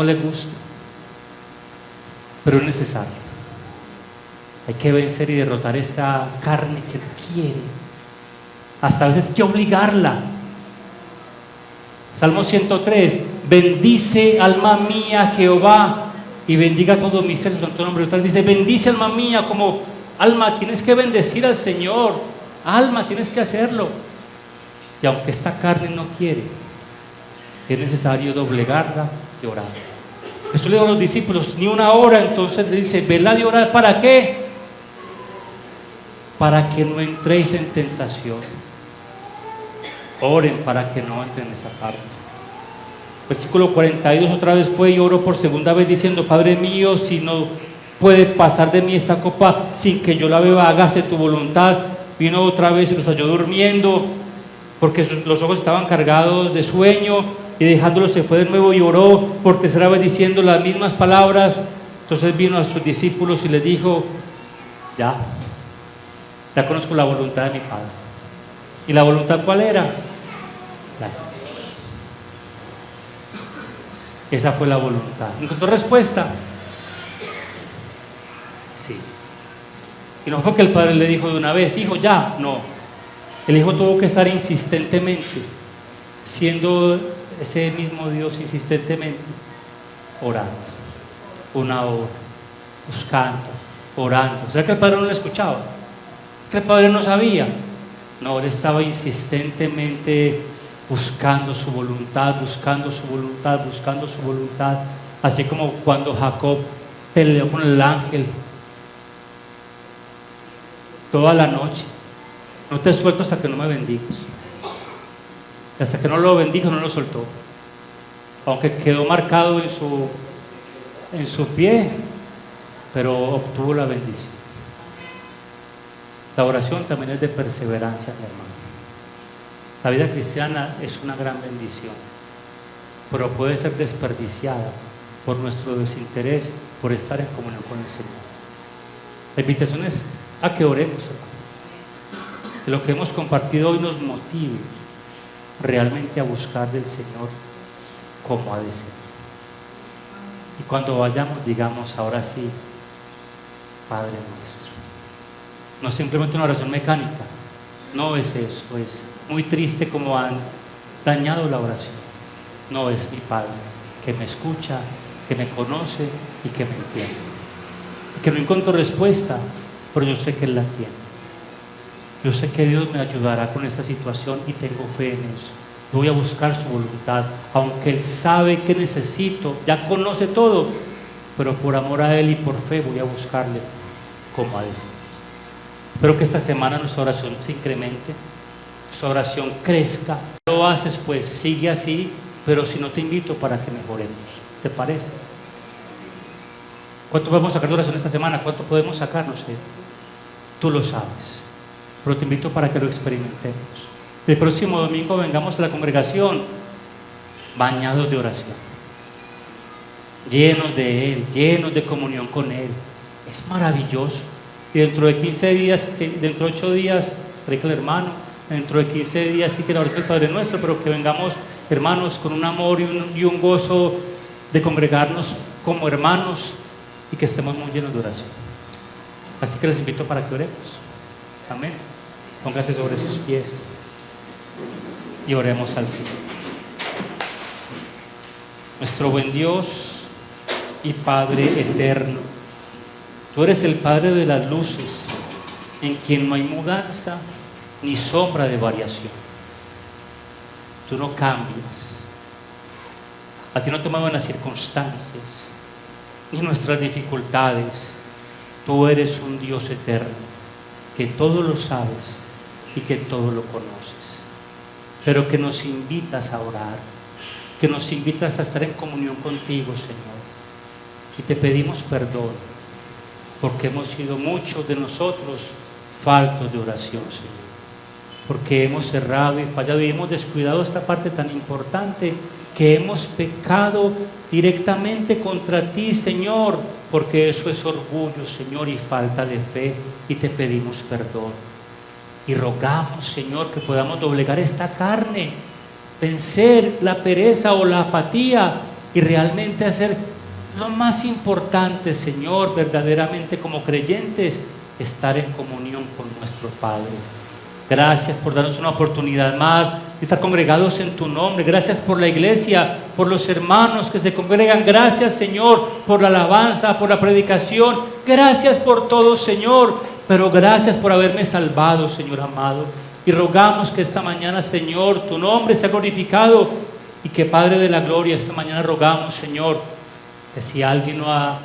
le gusta. Pero es necesario. Hay que vencer y derrotar esta carne que no quiere. Hasta a veces hay que obligarla. Salmo 103: bendice alma mía Jehová y bendiga todo mi ser su santo nombre. Otra dice: bendice alma mía, como alma tienes que bendecir al Señor, alma tienes que hacerlo. Y aunque esta carne no quiere, es necesario doblegarla y orar. Esto le digo a los discípulos: ni una hora. Entonces le dice: velad y orad. ¿Para qué? Para que no entréis en tentación. Oren para que no entren en esa parte. Versículo 42: otra vez fue y oró por segunda vez diciendo: Padre mío, si no puede pasar de mí esta copa sin que yo la beba, hágase tu voluntad. Vino otra vez y los halló durmiendo, porque los ojos estaban cargados de sueño, y dejándolos se fue de nuevo y oró por tercera vez diciendo las mismas palabras. Entonces vino a sus discípulos y les dijo: ya conozco la voluntad de mi Padre. ¿Y la voluntad cuál era? La cruz. Esa fue la voluntad. ¿Encontró respuesta? Sí. Y no fue que el Padre le dijo de una vez: hijo, ya. No. El Hijo tuvo que estar insistentemente, siendo ese mismo Dios, insistentemente orando, una hora, buscando, orando. ¿Será que el Padre no le escuchaba? ¿Que el Padre no sabía? No, él estaba insistentemente buscando su voluntad, buscando su voluntad, buscando su voluntad. Así como cuando Jacob peleó con el ángel toda la noche: no te suelto hasta que no me bendigas. Y hasta que no lo bendijo, no lo soltó, aunque quedó marcado en su pie, pero obtuvo la bendición. La oración también es de perseverancia, mi hermano. La vida cristiana es una gran bendición, pero puede ser desperdiciada por nuestro desinterés, por estar en comunión con el Señor. La invitación es a que oremos, hermano, que lo que hemos compartido hoy nos motive realmente a buscar del Señor como ha de ser. Y cuando vayamos, digamos: ahora sí, Padre nuestro. No simplemente una oración mecánica, no es eso. Es muy triste como han dañado la oración. No, es mi Padre que me escucha, que me conoce y que me entiende, y que no encuentro respuesta, pero yo sé que Él la tiene. Yo sé que Dios me ayudará con esta situación y tengo fe en eso. voy a buscar su voluntad, aunque Él sabe que necesito, ya conoce todo, pero por amor a Él y por fe voy a buscarle como ha de ser. Espero que esta semana nuestra oración se incremente, nuestra oración crezca. Lo haces, pues sigue así, pero si no, te invito para que mejoremos. ¿Te parece? ¿Cuánto podemos sacar de oración esta semana? ¿Cuánto podemos sacar? No sé. Tú lo sabes, pero te invito para que lo experimentemos. El próximo domingo vengamos a la congregación bañados de oración, llenos de Él, llenos de comunión con Él. Es maravilloso. Y dentro de 15 días, dentro de 8 días, predica el hermano, dentro de 15 días sí que la oración del Padre Nuestro, pero que vengamos, hermanos, con un amor y un gozo de congregarnos como hermanos y que estemos muy llenos de oración. Así que les invito para que oremos. Amén. Póngase sobre sus pies y oremos al Señor. Nuestro buen Dios y Padre eterno, tú eres el Padre de las luces, en quien no hay mudanza ni sombra de variación. Tú no cambias. A ti no te mueven las circunstancias ni nuestras dificultades. Tú eres un Dios eterno, que todo lo sabes y que todo lo conoces, pero que nos invitas a orar, que nos invitas a estar en comunión contigo, Señor. Y te pedimos perdón, porque hemos sido muchos de nosotros faltos de oración, Señor, porque hemos errado y fallado y hemos descuidado esta parte tan importante, que hemos pecado directamente contra ti, Señor, porque eso es orgullo, Señor, y falta de fe, y te pedimos perdón. Y rogamos, Señor, que podamos doblegar esta carne, vencer la pereza o la apatía y realmente hacer lo más importante, Señor, verdaderamente como creyentes, estar en comunión con nuestro Padre. Gracias por darnos una oportunidad más de estar congregados en tu nombre. Gracias por la iglesia, por los hermanos que se congregan. Gracias, Señor, por la alabanza, por la predicación. Gracias por todo, Señor. Pero gracias por haberme salvado, Señor amado. Y rogamos que esta mañana, Señor, tu nombre sea glorificado. Y que, Padre de la gloria, esta mañana rogamos, Señor, que si alguien no ha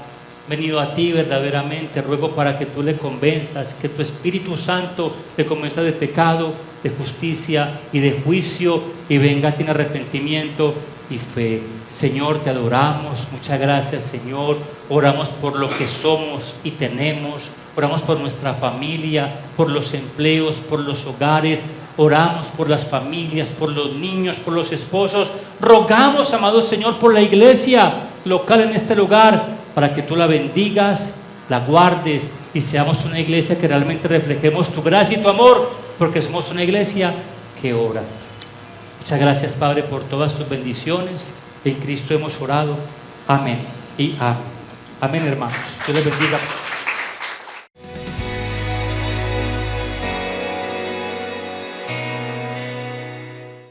venido a ti verdaderamente, ruego para que tú le convenzas, que tu Espíritu Santo le convenza de pecado, de justicia y de juicio, y venga a ti en arrepentimiento y fe. Señor, te adoramos. Muchas gracias, Señor. Oramos por lo que somos y tenemos. Oramos por nuestra familia, por los empleos, por los hogares. Oramos por las familias, por los niños, por los esposos. Rogamos, amado Señor, por la iglesia local en este lugar, para que tú la bendigas, la guardes y seamos una iglesia que realmente reflejemos tu gracia y tu amor, porque somos una iglesia que ora. Muchas gracias, Padre, por todas tus bendiciones. En Cristo hemos orado. Amén y amén. Amén, hermanos. Dios les bendiga.